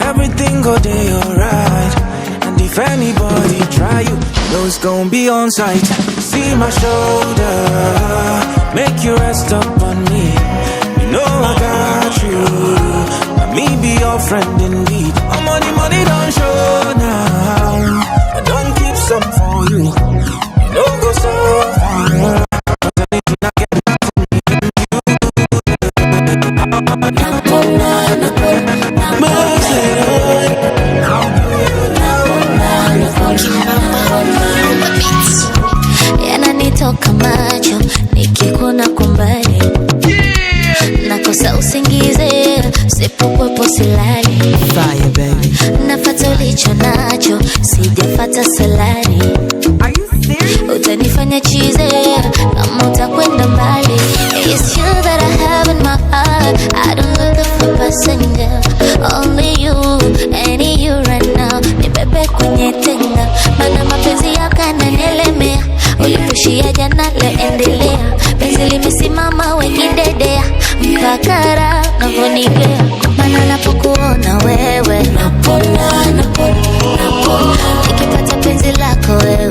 Everything go day alright. And if anybody try you, know it's gon' be on sight. See my shoulder, make you rest up on me. You know I got you. Let me be your friend indeed. I'm money don't show now. I don't keep some for you. You know go so far. Yananitoka macho nikikuona kwa mbali, nakosa usingize sipokuwepo silali. Fire baby, nafata ulicho nacho sijafata salari. Utanifanya chize kama utakwenda mbali. It's you that I have in my heart. I don't look for passenger, only you, any you right now. Nibebe kwenye tenga, mana mapenzi yako yananielemea. Ulipushia jana leendelea, penzi limesimama wengidedea. Mpakara navonigea, mana napokuona wewe napona. Nikipata penzi lako wewe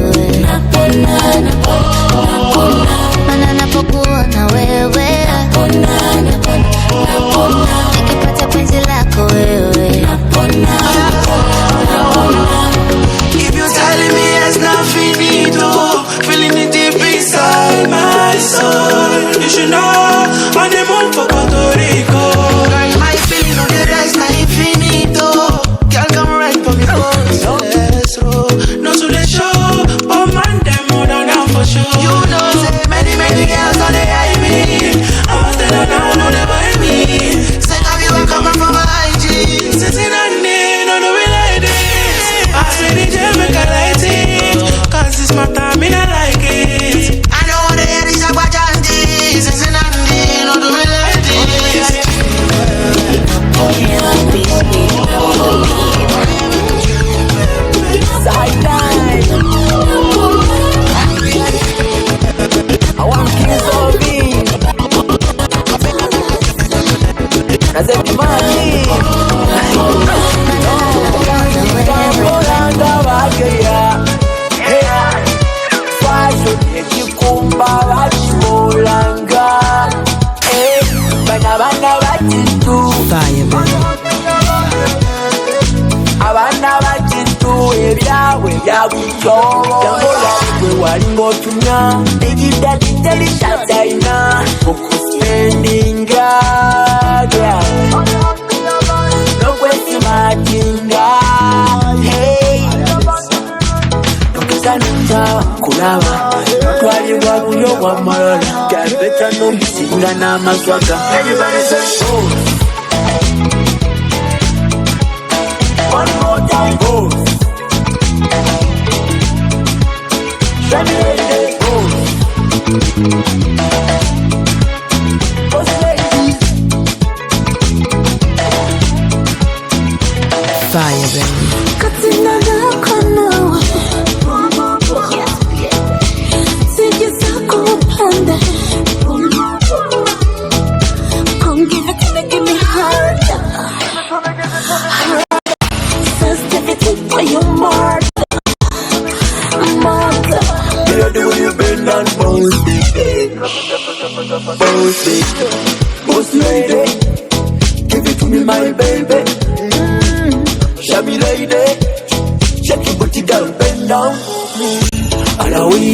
I said the money. Abana bakintu ebyawe byabuchoro yangola kwe walingo tunya digida diteli shataina spending yeah no kwesi matinga hey nokuzanita kulaba twalibwa buyo bwa malala gabeta no bisinga n'amaswaga everybody say one more time, goes. Let me let it go. Fire, baby. Katina na kono. Siki sako upande. Come give it to me, give me heart. Why you mad? You do you bend and bounce, bounce, bounce lady. Give it to me, my baby. Shabby lady, shake your booty down, bend down. Alawi,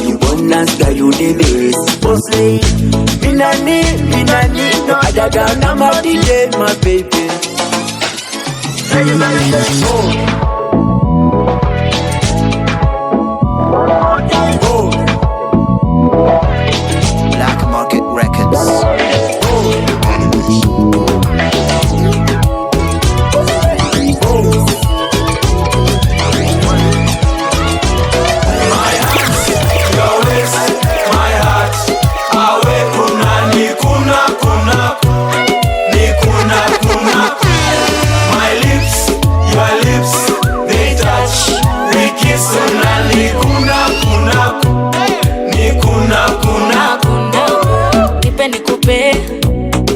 you wanna sky you the best. Boss lady, binani, no other than I'm a DJ, my baby. Black Market Records.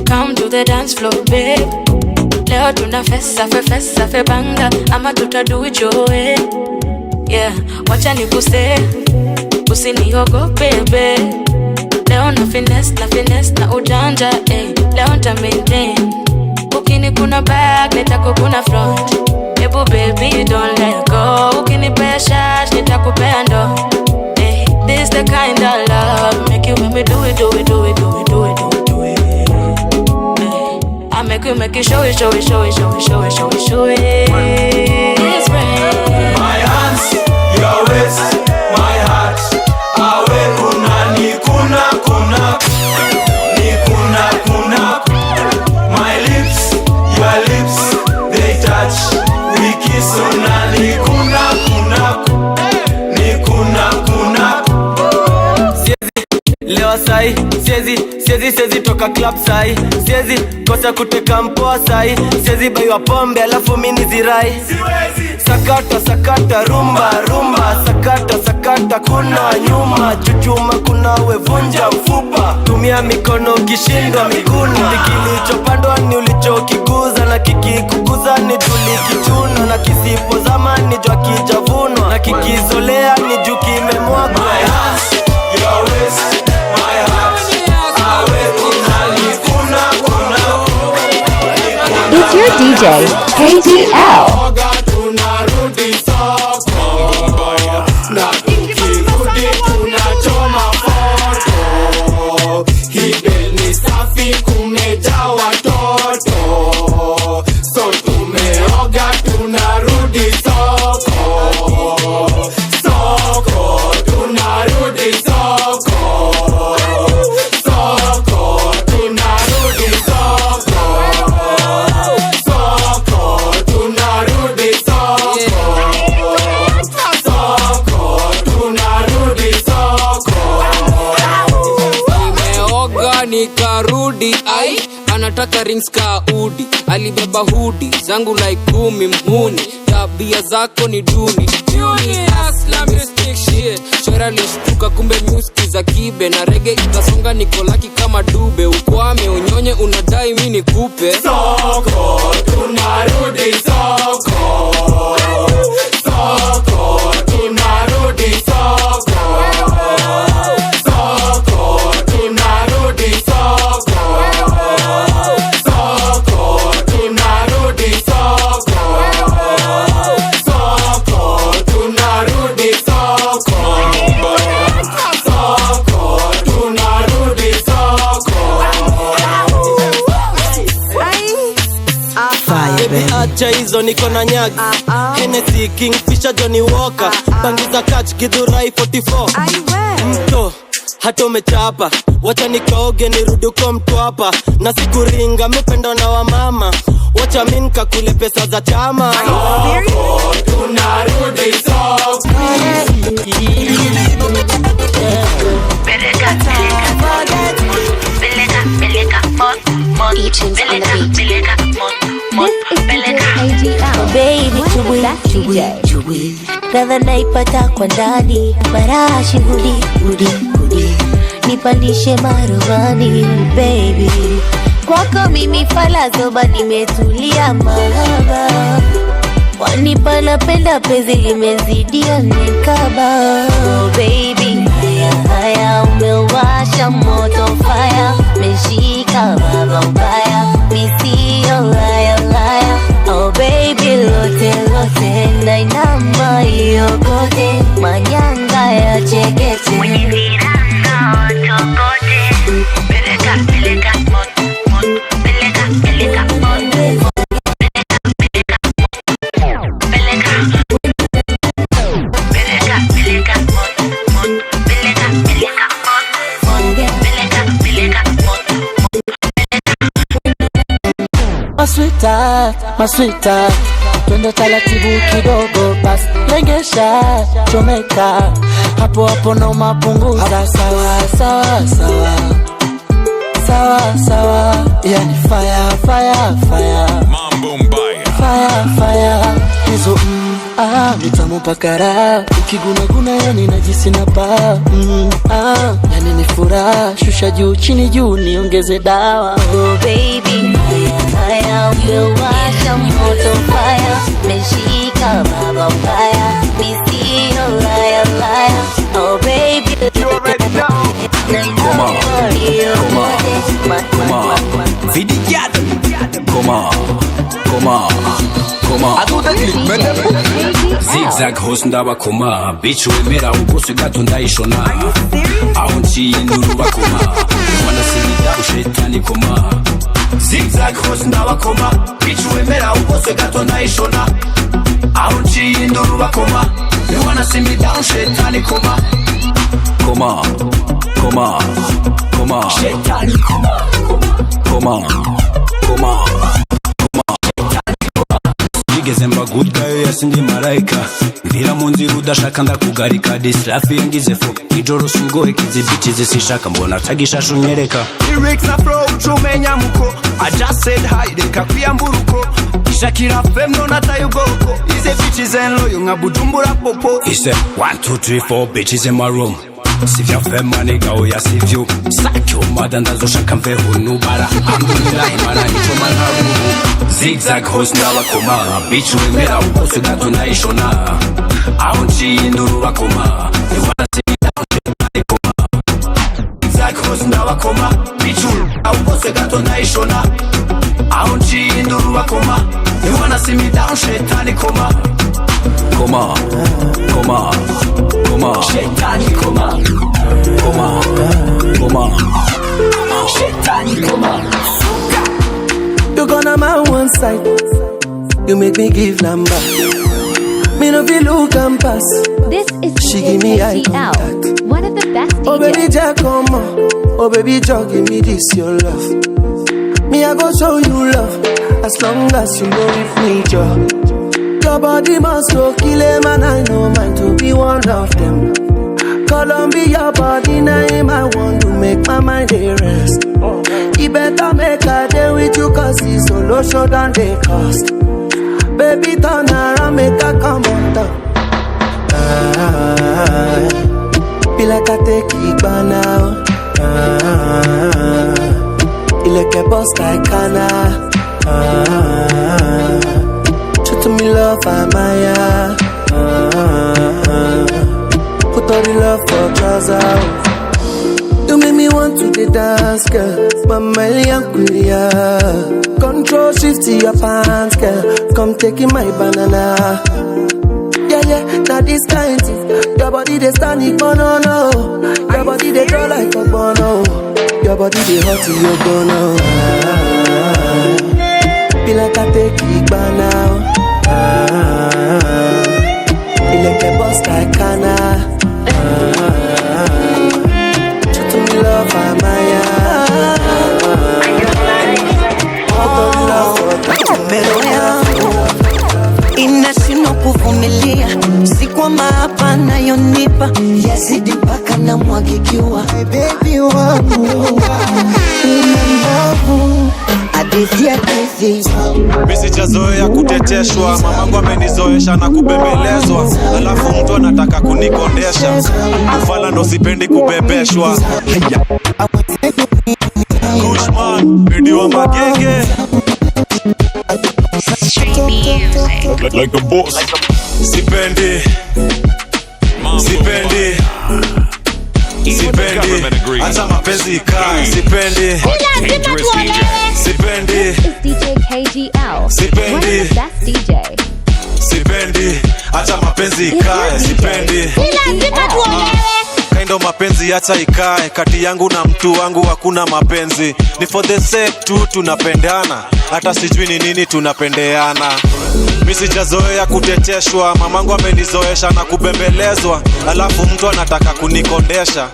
Come to the dance floor, babe. Leo tuna festa fe banga, ama tutadu it your way. Yeah, wacha nikuse, usiniogope, babe. Leo na finesse na ujanja, eh. Leo nta maintain. Ukini kuna back, nitako kuna front. Ebu baby, don't let go. Ukini pay shash, nitakupea ndo. Eh, this the kind of love make you make me do it. I make you show it. It's rain. My hands, your waist, my heart. Awe kuna. My lips, your lips, they touch. We kiss una. Ni kuna. Leo sai, siezi toka club sai. Siezi kosa kuteka mpoa sai. Siezi baiwa pombe alafu mini zirai. Sakata rumba. Sakata kuna nyuma. Chuchuma kuna wevunja mfupa. Tumia mikono ukishindwa miguna. Kilichopandwa ni ulichokikuza. Na kikikukuza ni tulikichuna. Na kisipo zamani jua kijavunwa. Na kikizolea ni juu kimemwagwa. My hands, your waist, my heart. Awe kuna. It's your DJ, KGL. Nikarudi ai anataka rings ka udi alibeba hudi zangu like 10 mhuni tabia zako ni duni Aslam stick shit chora lishtuka kumbe music za kibe na reggae itasonga niko laki kama dube ukwame unyonye unadai mimi nikupe. Soko, tunarudi soko. Soko, tunarudi soko. Soko, tunarudi soko. Soko, tunarudi soko. Soko, tunarudi soko. Soko, tunarudi soko. Baby acha hizo niko na nyagi Hennessy, Kingfisher, Johnny Walker Bangiza catch, Githurai 44 Mto, hata umechapa Wacha nikaoge nirudi kwa mtu hapa Na sikuringa, mipendo na wa mama Wacha minka kule pesa za chama. Soko, tunarudi soko. Each and on This is DJ Kgl, chui radha naipata kwa ndani marashi hudi nipandishe marogani baby kwako mimi fala zoba nimetulia mahaba wanipa napenda penzi limezidia nikaba baby haya umewasha moto fire meshika baba ubaya misio laya oh baby lote nainama yogote manyanga ya chekete viranga otokote peleka Maswita, twende taratibu kidogo bas, lengesha, chomeka, hapo na umapunguza. Sawa, yani fire. Mambo mbaya. Fire, hizo nitamu pakara, ukiguna yani najisi na pa yani ni furaha, shusha juu chini juu niongeze dawa. Oh baby, haya umewasha moto fire, meshika baba ubaya, misio laya. Oh baby, you already know. Come on. I do the clip, man. Zigzag host ndawa koma, bitch wemera ukosi gato ndaishona. Ahonchi induru bakoma, wana simida ushetani koma. Zigzag host ndawa koma, bitch wemera ukosi gato ndaishona. Ahonchi induru bakoma, wana simida ushetani koma. Koma. Shetani koma. Gezemba good guy yasindi malaika ndira munzi rudashaka ndakugarika dislafi yangize fo ijoro sungoe kizibiti zisishaka mbona tagisha shunyereka lyrics na flow chumenya muko I just said hi deka kwiyamburuko Shakira femno na tayugoko ize bitches and loyo ngabujumbura popo Ise 1 2 3 4 bitches in my room Sivya fema nigga oya sivyo Sakyo madandazo shaka mvehu nubara Alhamdulillah imana nichoma naru Zigzag host ndawa koma Bitch wemera ukosu gato naishona Ahonchi induru wakoma Ewana semida onche koma Zigzag host ndawa koma Bitch wemera ukosu gato naishona Ahonchi induru wakoma Ewana semida onche koma Shetani koma Shetani koma You gonna my one side You make me give number Me no feel look and pass This is She give me eye DJ Kgl, one of the best DJs. Oh baby Jack, come on Oh baby Jack, give me this your love Me I go show you love As long as you know with me, Joe Your body must go kill him and I know mine to be one of them Columbia body name I want to make my mind a rest You better make a day with you cause it's solo show than they cost Baby turn around make a come on down Feel like I take it by now Feel Ileke boss kaikana. Show to me love, Amaya. Put all the love for trousers. You make me want to the dance, girl. Mama Liankulia. Control shift to your pants, girl. Come taking my banana. Yeah, now this kind of your body they stand it, no. Your body they draw like a bono. Your body they hot to your bono. Feel like I take it by now. Feel like a boss like Kana. Show to me love, Amaya. Inashindwa kuvumilia, si kwamba hapa nayonipa yazidi mpaka na mwagikiwa. Baby wangu unambavu hadithi ya kisi. Mimi sijazoea kuteteshwa, mamangu amenizoesha na kubembelezwa. Alafu mtu anataka kunikondesha, ufala ndo sipendi kubebeshwa. Kushman, bedi wa magenge. Like a boss. Sipendi. Acha mapenzi ikae. Sipendi. This is DJ Kgl, one of the best DJ. Sipendi. Acha mapenzi ikae. Sipendi. Kaindo mapenzi acha ikae. Kati yangu na mtu wangu hakuna mapenzi. Ni for the sake tu tunapendana. Hata sijui ni nini tunapendeana. Mimi sijazoea kuteteshwa, mamangu amenizoesha na kubembelezwa. Alafu mtu anataka kunikondesha,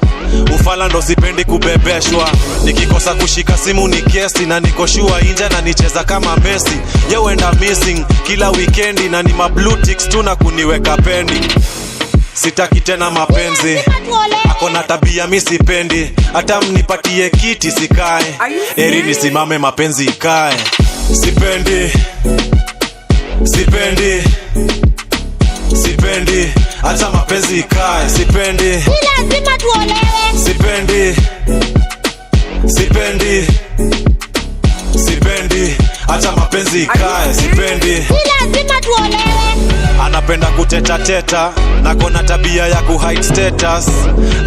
ufala ndo sipendi kubebeshwa. Nikikosa kushika simu ni kesi, na nikoshua inja na nicheza kama Messi. Yo enda missing kila weekendi, na ni mablue ticks tu na kuniweka pendi. Sitaki tena mapenzi, akona tabia mimi sipendi. Hata mnipatie kiti sikae, eri nisimame mapenzi ikae. Sipendi, acha mapenzi ikae. Sipendi, acha mapenzi ikae. Sipendi, anapenda kuteta na kona tabia ya kuhide status.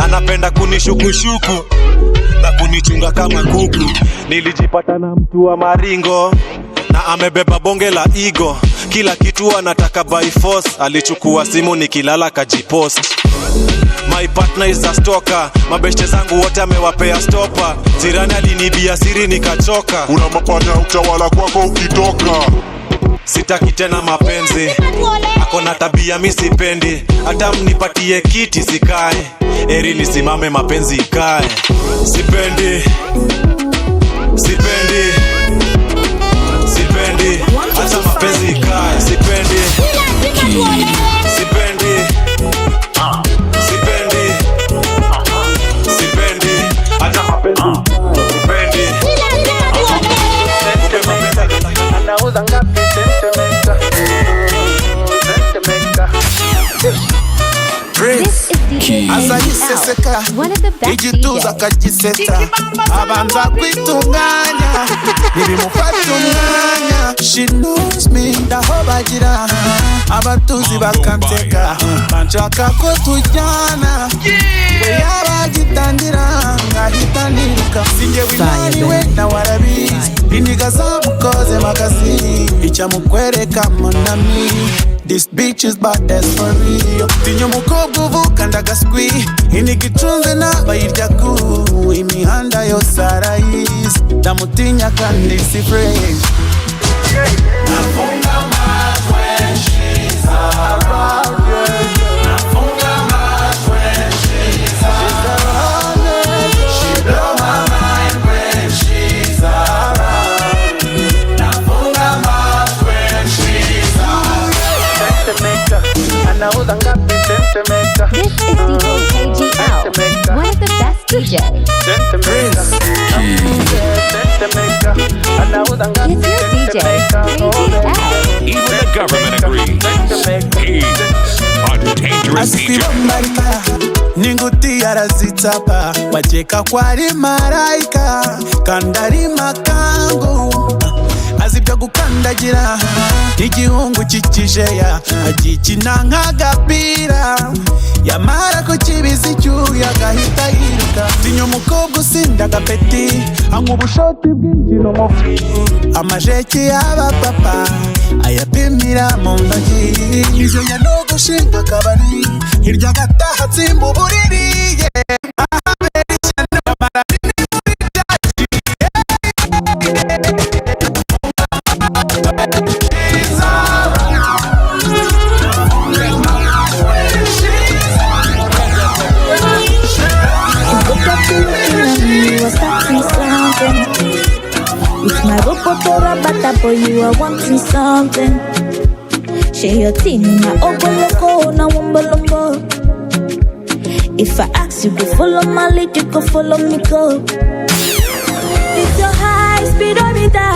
Anapenda kunishukushuku na kunichunga kama kuku. Nilijipata na mtu wa maringo na amebeba bonge la ego. Kila kitu anataka by force. Alichukua simu nikilala kajipost. My partner is a stalker. Mabeshte zangu wote amewapea stopper. Jirani alinibia siri nikachoka. Una mapanya utawala kwako ukitoka. Sitaki tena mapenzi, akona tabia mimi sipendi. Hata mnipatie kiti sikae, eri nisimame mapenzi ikae. Sipendi, acha mapenzi ikae. Sipendi, acha mapenzi. Anauza ngapi sentimenta? This is DJ Kgl, one of the best DJs. Abanza kwitunganya, nirimufata umwanya. She knows me, ndahobagira. Abatuzi bakanseka, banshaka ko tujyana. Yabagitangira, ngahita niruka. Sinjye winaniwe na warabizi. Iniga zamukoze magazine, icamukwereka monami. This bitch is bad as for real. Tinyo mukobwa uvuka ndagaswi, inigicunze nabayirya ku. Imihanda yose arayizi, ndamutinya kandi si fresh. Nafunga macho when she's around, nafunga macho when she's around. She blow my mind when she's around. Nafunga macho when she's around. Anauza ngapi sentimenta? This is DJ Kgl, one of the best DJs. It's your DJ, Kgl. Even the government agrees. He's a dangerous DJ. Ninguti arazitapa wacheka kwari maraika kandari makangu azibyo gukandagira igihungu kikisheya agikina nk'agapira yamara ko kibizi cyuya gahita yiruka tinyo umukobwa usinda gapeti anywa ubushoti bw'injino mufi amajeki y'abapapa ayapimira mu ntoki izo yanogoshinga kabari hirya gataha tsimba uburiri ahabera icyane amarari It's my robotora bata boy, you are wanting something. Share your team, my oboloko na wombolombo. If I ask you to follow my lead, you can follow me go. It's your high speed orbiter,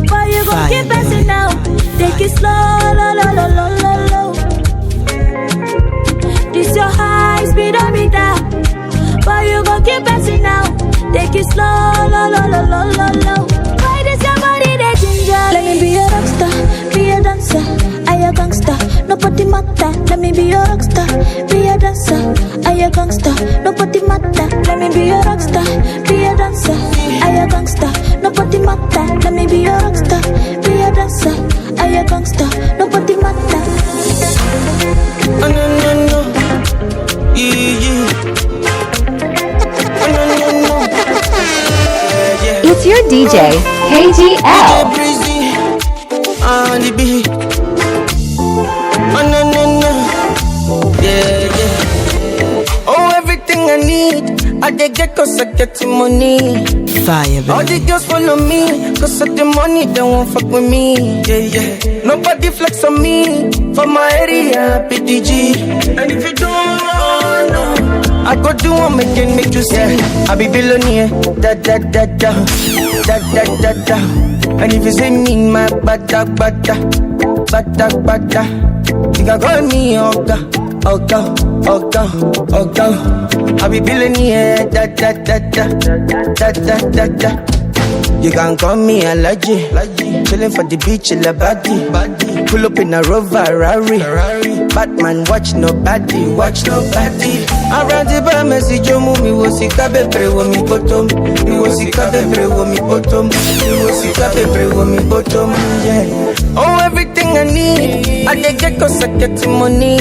but you gon' keep passing now. Take it slow, low, low, low, low, low, low. This your high speed orbiter, but you gon' keep passing now. Take it slow, low, low, low, low, low, low. Why does your body that ginger? Let me be a rockstar, be a dancer, I a gangster, nobody matter. Let me be a rockstar, be a dancer, I a gangster, nobody matter. Let me be a rockstar, be a dancer, I a gangster, nobody matter. Let me be a rockstar, be a dancer, I a gangster, nobody matter. Oh no no no, yeah yeah. Oh no no no, yeah yeah. It's your DJ, KGL. Breezy on the beat. Oh no no no, yeah yeah. Oh everything I need, I dey get 'cause I get the money. Fire, baby. All the girls follow me 'cause of the money, they won't fuck with me. Yeah yeah. Nobody flex on me for my area, PDG. And if you don't know, I go do one make you see. Yeah. I be billionaire, da da da da, da da da da. And if you see me in my bada bada, bada bada, you can call me Oga, Oga, Oga, Oga. I be billionaire, da da da da, da da da da. You can call me Alaji, chillin' for the beach, chill a body. Pull up in a Rover, Ferrari. Batman, watch nobody, watch nobody. Around the bar, message you move me, was it cabe pre with me bottom. It was it cabe pre with me bottom. It was it cabe pre with me bottom, yeah. Oh, everything I need, I get 'cause I get the money.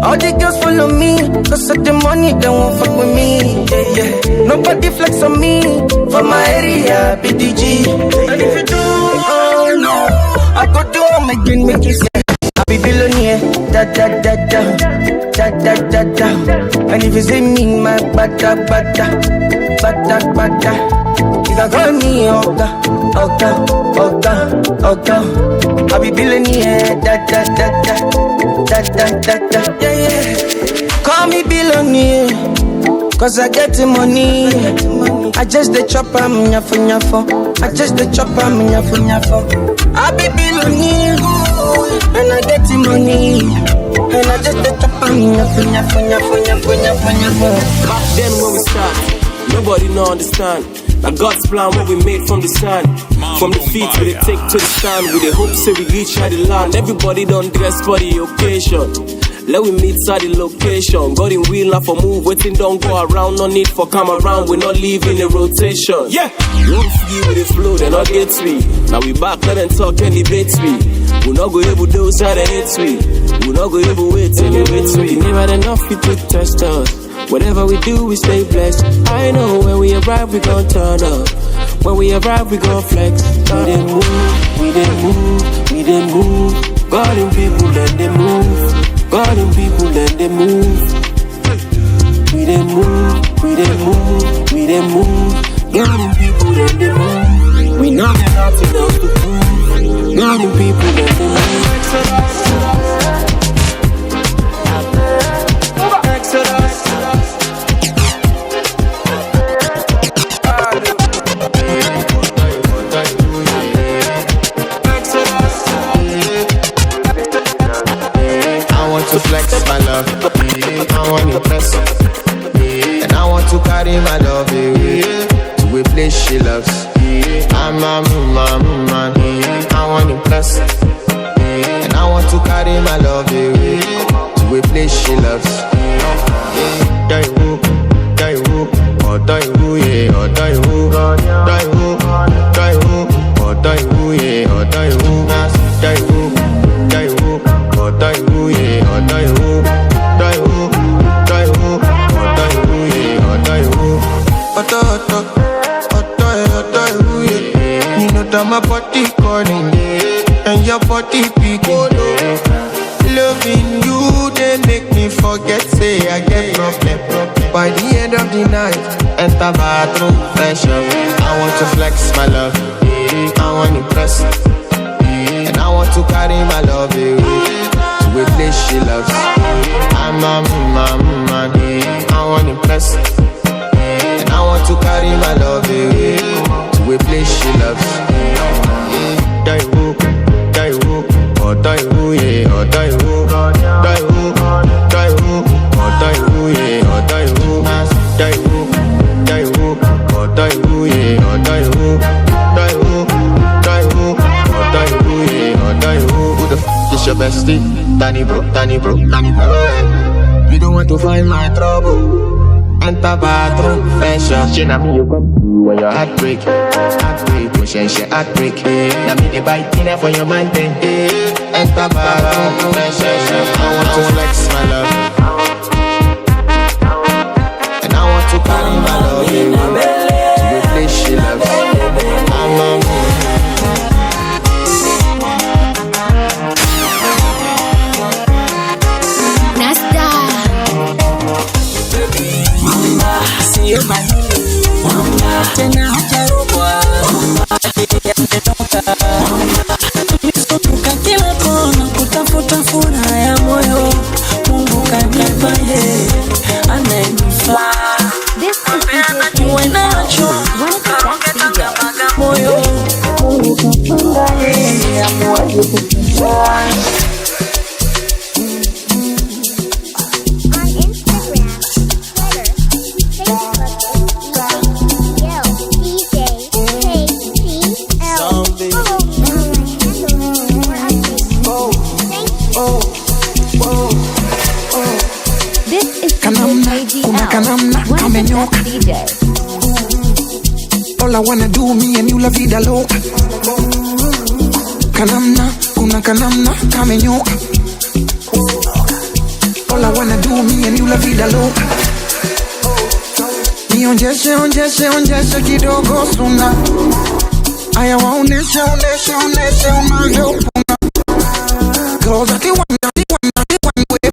All the girls follow me 'cause of the money, they won't fuck with me. Yeah, yeah. Nobody flex on me for my area, PDG. And if you do, oh no, I go do all again, make you say I be billionaire, da da da da, da da da da. And if you see me in my bada bada, bada bada, you can call me Oga, Oga, Oga, Oga. I be billionaire, da da da da, da da da da. Yeah yeah. Call me billionaire 'cause I get the money. I just the chopper, nyafo nyafo. I just the chopper, nyafo nyafo. I be billionaire and I get the money. And I just the chopper, nyafo nyafo nyafo nyafo nyafo nyafo. Back then when we start, nobody no understand. Now God's plan what we made from the sand. From the feet we they take to the stand. With the hope say we reach out the land. Everybody don't dress for the occasion. Let we meet at the location. Got in wheel now for move, waiting don't go around. No need for come around, we're not leaving the rotation. Yeah, roll free with the flow, then not get me. Now we back, let them talk and debate me. We not go able do side and hate me. We not go able wait till you wait me. Never enough you to test us. Whatever we do, we stay blessed. I know when we arrive, we gon' turn up. When we arrive, we gon' flex. We didn't move, we didn't move, we didn't move. Guarding people, then they move. Guarding people, then they move. We didn't move, we didn't move, we didn't move. Guarding people, then they move. We know they're not enough to prove. Guarding people, then they move. To flex my love, I want to impress I'm a man. I want impress. And I want to carry my love away to a place she loves. Die who, or die who, yeah, or die who, die who, or die who, yeah, or die who, die who, or die who, yeah, or die who, or die who, yeah, or die who. You know that my body calling, and your body picking. Loving you, they make me forget, say I get problem. By the end of the night, enter bathroom, fresh up. I want to flex my love, I want to impress, and I want to carry my love away to a place she loves. I'm a man, I want to impress, and I want to carry my love away to a place she loves. Die who, or die who, yeah, or die who, die who, or die who, yeah, or die who, or die who, yeah, or die who, or die who, yeah, or die who. Who the f*** is your bestie? Danny bro. You don't want to find my trouble. Enter bathroom, fresh up. She na me you come when your heart break, push and she heart break. Na me the bite dinner for your man thing. Enter bathroom, fresh up. I want to flex my love, and I want to carry my love to a place she loves. I'm a Sio mahili tena hajarukwa nimezunguka kila kona kutafuta furaha ya moyo. Mungu kanipa yeye anayenifaa niwe nacho kaongeza moyo. Mungu kapanga yeye amuaje kukufaa. Kanamna, kamenyoka. All I wanna do, me and you la vida loca. Kanamna, kamenyoka. All I wanna do, me and you la vida loca. Nionjeshe kidogo suna. Aya waoneshe unavyopuna. Girls ati one way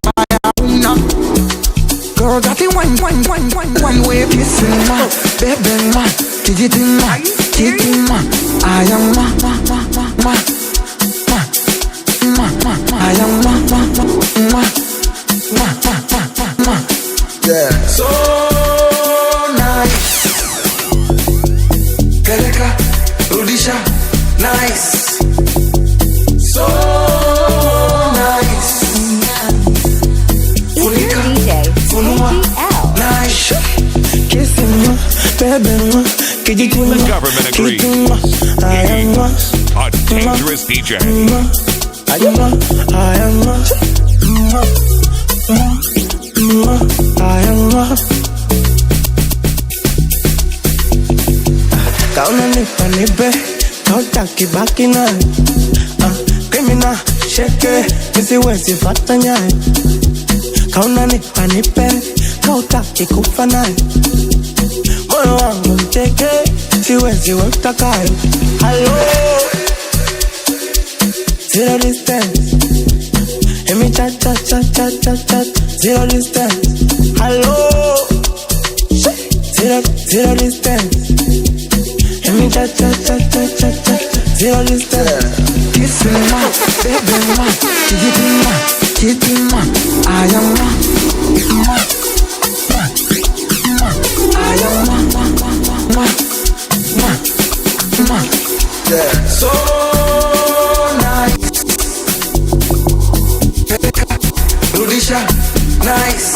baya una. Girl, got the one way kissing ma, baby ma, kicking ma, I am ma, I am ma. Yeah. So nice, peleka, rudisha, nice. So nice. Nice. Kissing ma, baby ma, kicking ma, The government agrees. I am ma, A dangerous DJ. I am ma, I am ma. Kauna nipe, kautaki baki naye. Criminal, shake, nisiwezi fata nyaye. Kauna nipe, kautaki kufa naye. Moyo wangu mteke, siwezi utakayo. Hello, zero distance. Emi chat, zero distance. Hello, zero distance. Emi chat, zero distance. Kissing ma, baby ma, kicking ma, I am ma, I am ma. Yeah. So nice, Rudisha, nice.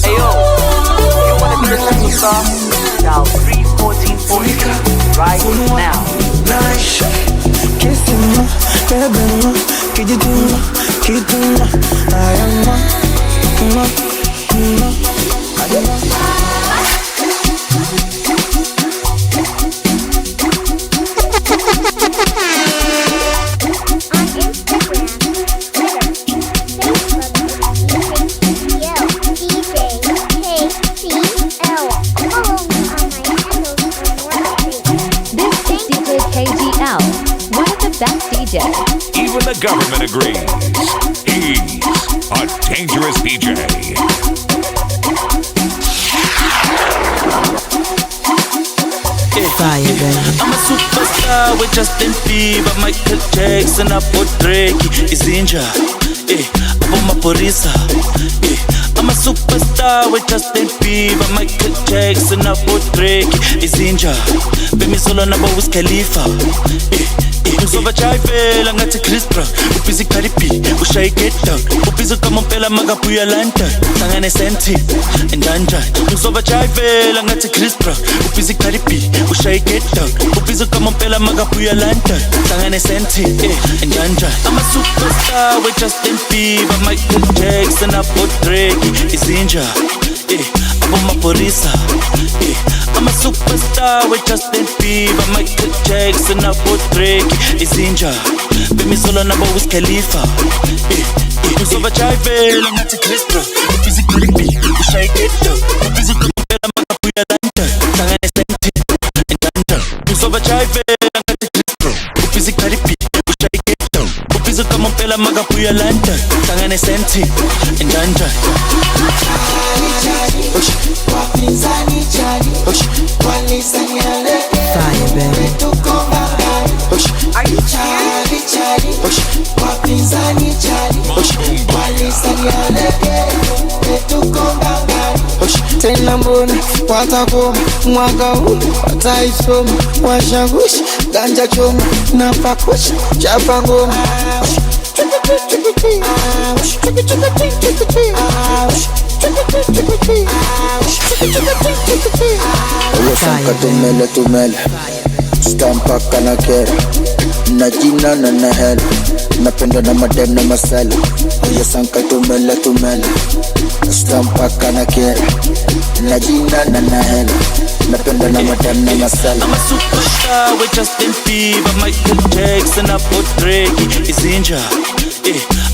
Hey yo, you wanna be the superstar? Dial 314 right now. Nice. Kissing me, baby, could you do me, I am not, I don't know. Even the government agrees. He's a dangerous DJ. Fire, I'm a superstar with Justin Bieber, Michael Jackson, Apo Drake, Izinja, Apo Maporisa. I'm a superstar with Justin Bieber, Michael Jackson, Apo Drake, Izinja. Bemi solo na Wiz Khalifa. Uzova chayivela ngathi Chris Brown ubhizi Cardi B ushaye get down ubhizi kamompela makabuya London hlangane senti njanja uzova chayivela ngathi Chris Brown ubhizi Cardi B ushaye get down ubhizi kamompela makabuya London hlangane senti njanja. I'm a superstar with Justin Bieber, Michael Jackson, Apo Drake, Izinja, Apo Maporisa. I'm a superstar with Justin Bieber, Michael Jackson, Apo Drake, Izinja. Bemi solo na Wiz Khalifa. Uzova chayivela ngathi Chris Brown ubhizi Cardi B ushaye get down ubhizi kamompela makabuya London hlangane senti njanja. Uzova chayivela ngathi Chris Brown ubhizi Cardi B ushaye get down ubhizi kamompela makabuya London hlangane senti njanja. Fire, baby. Are you tena mbona watakoma mwaka huu wataisoma washagushi ganja choma na pakusha chapa ngoma Sanka tumele Stampaka na kera na jina na na hela napenda na madem na masala. Oya sanka tumele Stampaka na kera na jina na na hela napenda na madem na masala. I'm a superstar with Justin Bieber, Michael Jackson, Apo Drake, Izinja,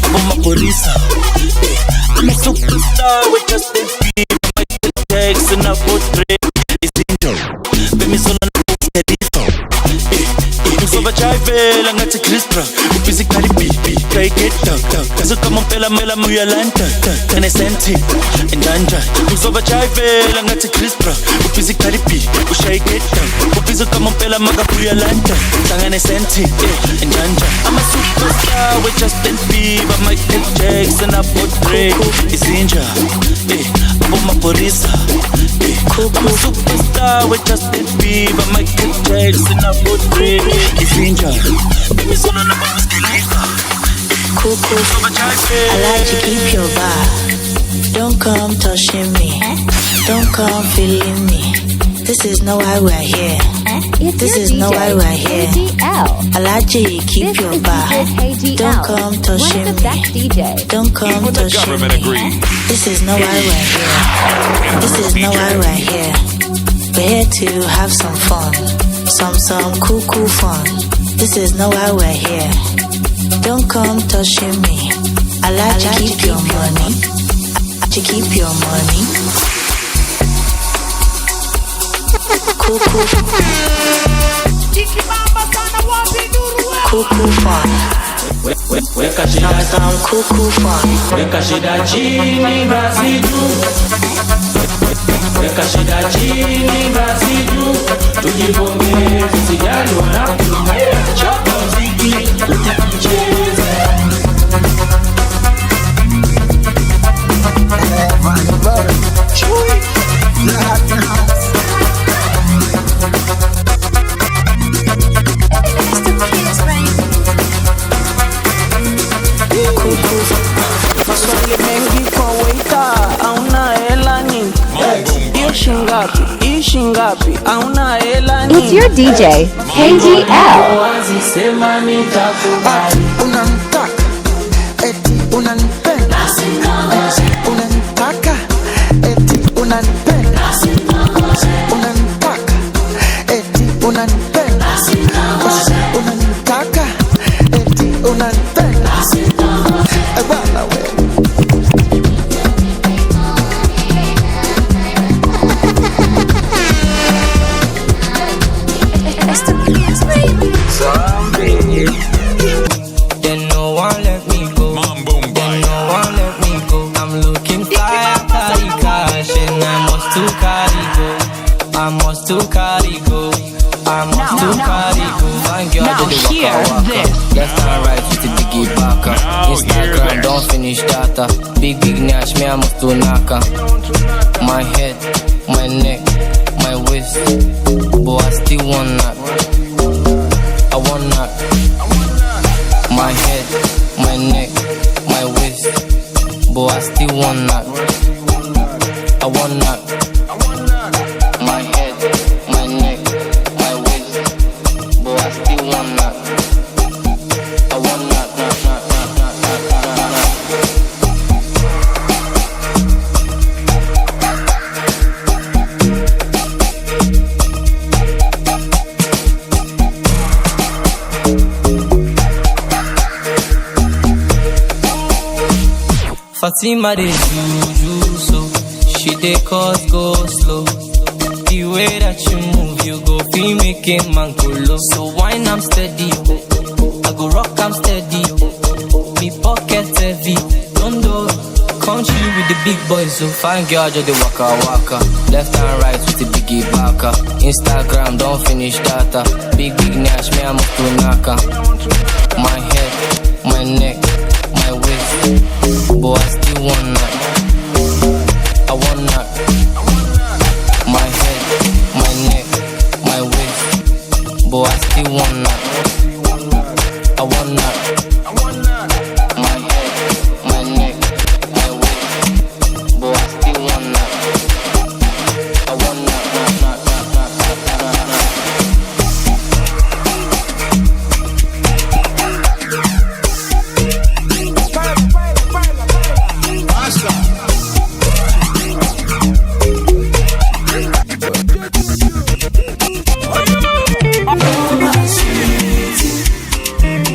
Apo Maporisa. I'm a superstar with Justin Bieber, Michael Jackson, Apo Drake, Izinja. Bemi solo na Wiz Khalifa. Uzova chayivela ngathi Chris Brown ubhizi Cardi B ushaye get down ubhizi kamompela makabuya London hlangane senti njanja. Uzova chayivela ngathi Chris Brown ubhizi Cardi B ushaye get down ubhizi kamompela makabuya London hlangane senti njanja. I'm a superstar with Justin Bieber, Michael Jackson, Apo Drake, Izinja, Apo Maporisa. I'm a superstar with Justin Bieber, Michael Jackson, Apo Drake, Izinja. Bemi solo na Wiz Khalifa. Cool. I like to keep your vibe. Don't come touching me. Don't come feeling me. This is not why we're here. This is not why we're here. I like to keep your vibe. Don't come touching me. Don't come touching me. This is not why we're here. This is not why we're here. We're here to have some fun. Some cool fun. This is not why we're here. Don't come touching me. I like to keep your money. To keep your money. Cool fun. Some cool fun. Weka shida chini basi juu. Weka shida chini basi juu. Tujipongeze tusijali wanakuuma. Chapa mziki utacheza. Maswali mengi kwa waita, auna hela nyingi. Ishi ngapi? Auna hela nyingi. It's your DJ, KGL. Unanitaka, eti unanipenda. Unanitaka, eti unanipenda. Unanitaka, eti unanipenda. Unanitaka, eti unanipenda. Bwana wewe. Then no one let me go. Then no one let me go. I'm looking fly, carry cash, and I must to carry go. I must to carry go. I must to carry go. Thank God to the waka. Left and right with the biggie backer. Instagram don't finish data. Big nash, me I must to naka. My head, my neck, my waist, but I still want that. I want that. My head, my neck, my waist, but I still want that. I want that. My head, my neck, my waist, but I still want that. I want that. Fatima dey juju so she dey cause go slow. The way that you move, you go feel make a man go low. So wine I'm steady, I go rock I'm steady. Me pocket heavy, don't do. Country with the big boys, so fine girl just the waka waka. Left and right with the biggie backer. Instagram don't finish data. Big nash, me I must to naka. My head, my neck, my waist, but I still want that. I want that. My head, my neck, my waist, but I still want that. I want that. My head, my neck, my waist, but I still want that. I want that.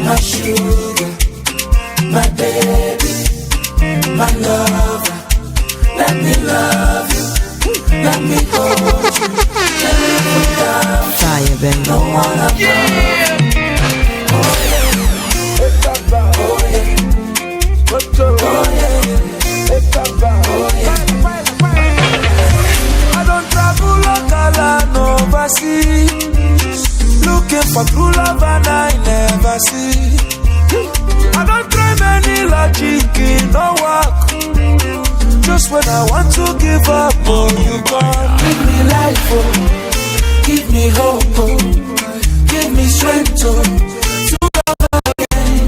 My sugar, my baby, my lover. Let me love you, let me hold you. Let me put down Fire, baby. No one above. Oh yeah, oh yeah, oh yeah. I don't travel local and overseas, looking for true love and I never see. I don't try many logic, it no work. Just when I want to give up, oh you come. Give me life, oh, give me hope, oh, give me strength, oh, to love again.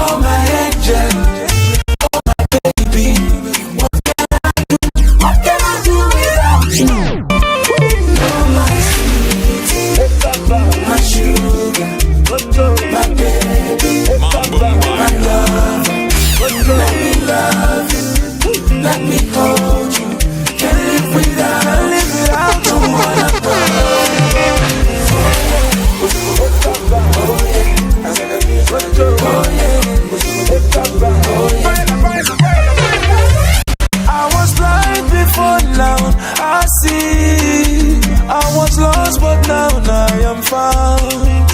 Oh my angel, oh my baby, what can I do? What can I do without you? Oh my sweetie, my sugar, my baby, my love. Let me love you, let me hold you. Can't live without no one above. I was blind before, now I see. I was lost, but now I am found.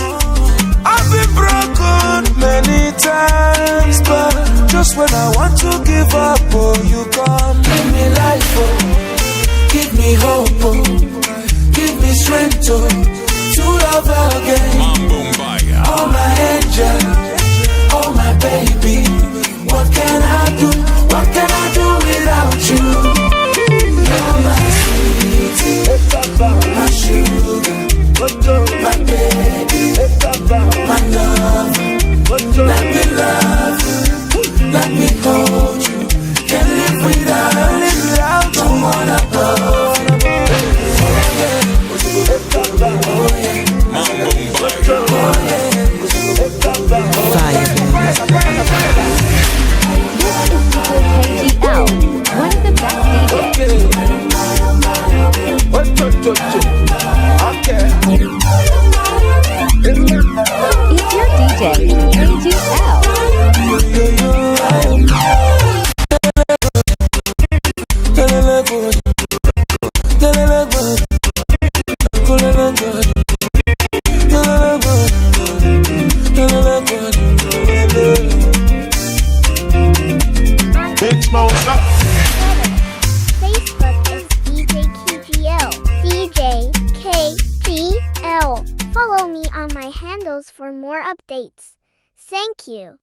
I've been broken many times, but just when I want to give up, oh, you come. Give me life, oh, give me hope, oh, give me strength, oh, to love again. Oh, my angel, oh, my baby, what can I do? What can I do without you? You're my sweetie, my sugar, my baby, my love. Let me love you, let me hold you. Can't live without no one above. Oh DJ Facebook is DJ Kgl. DJ Kgl. Follow me on my handles for more updates. Thank you.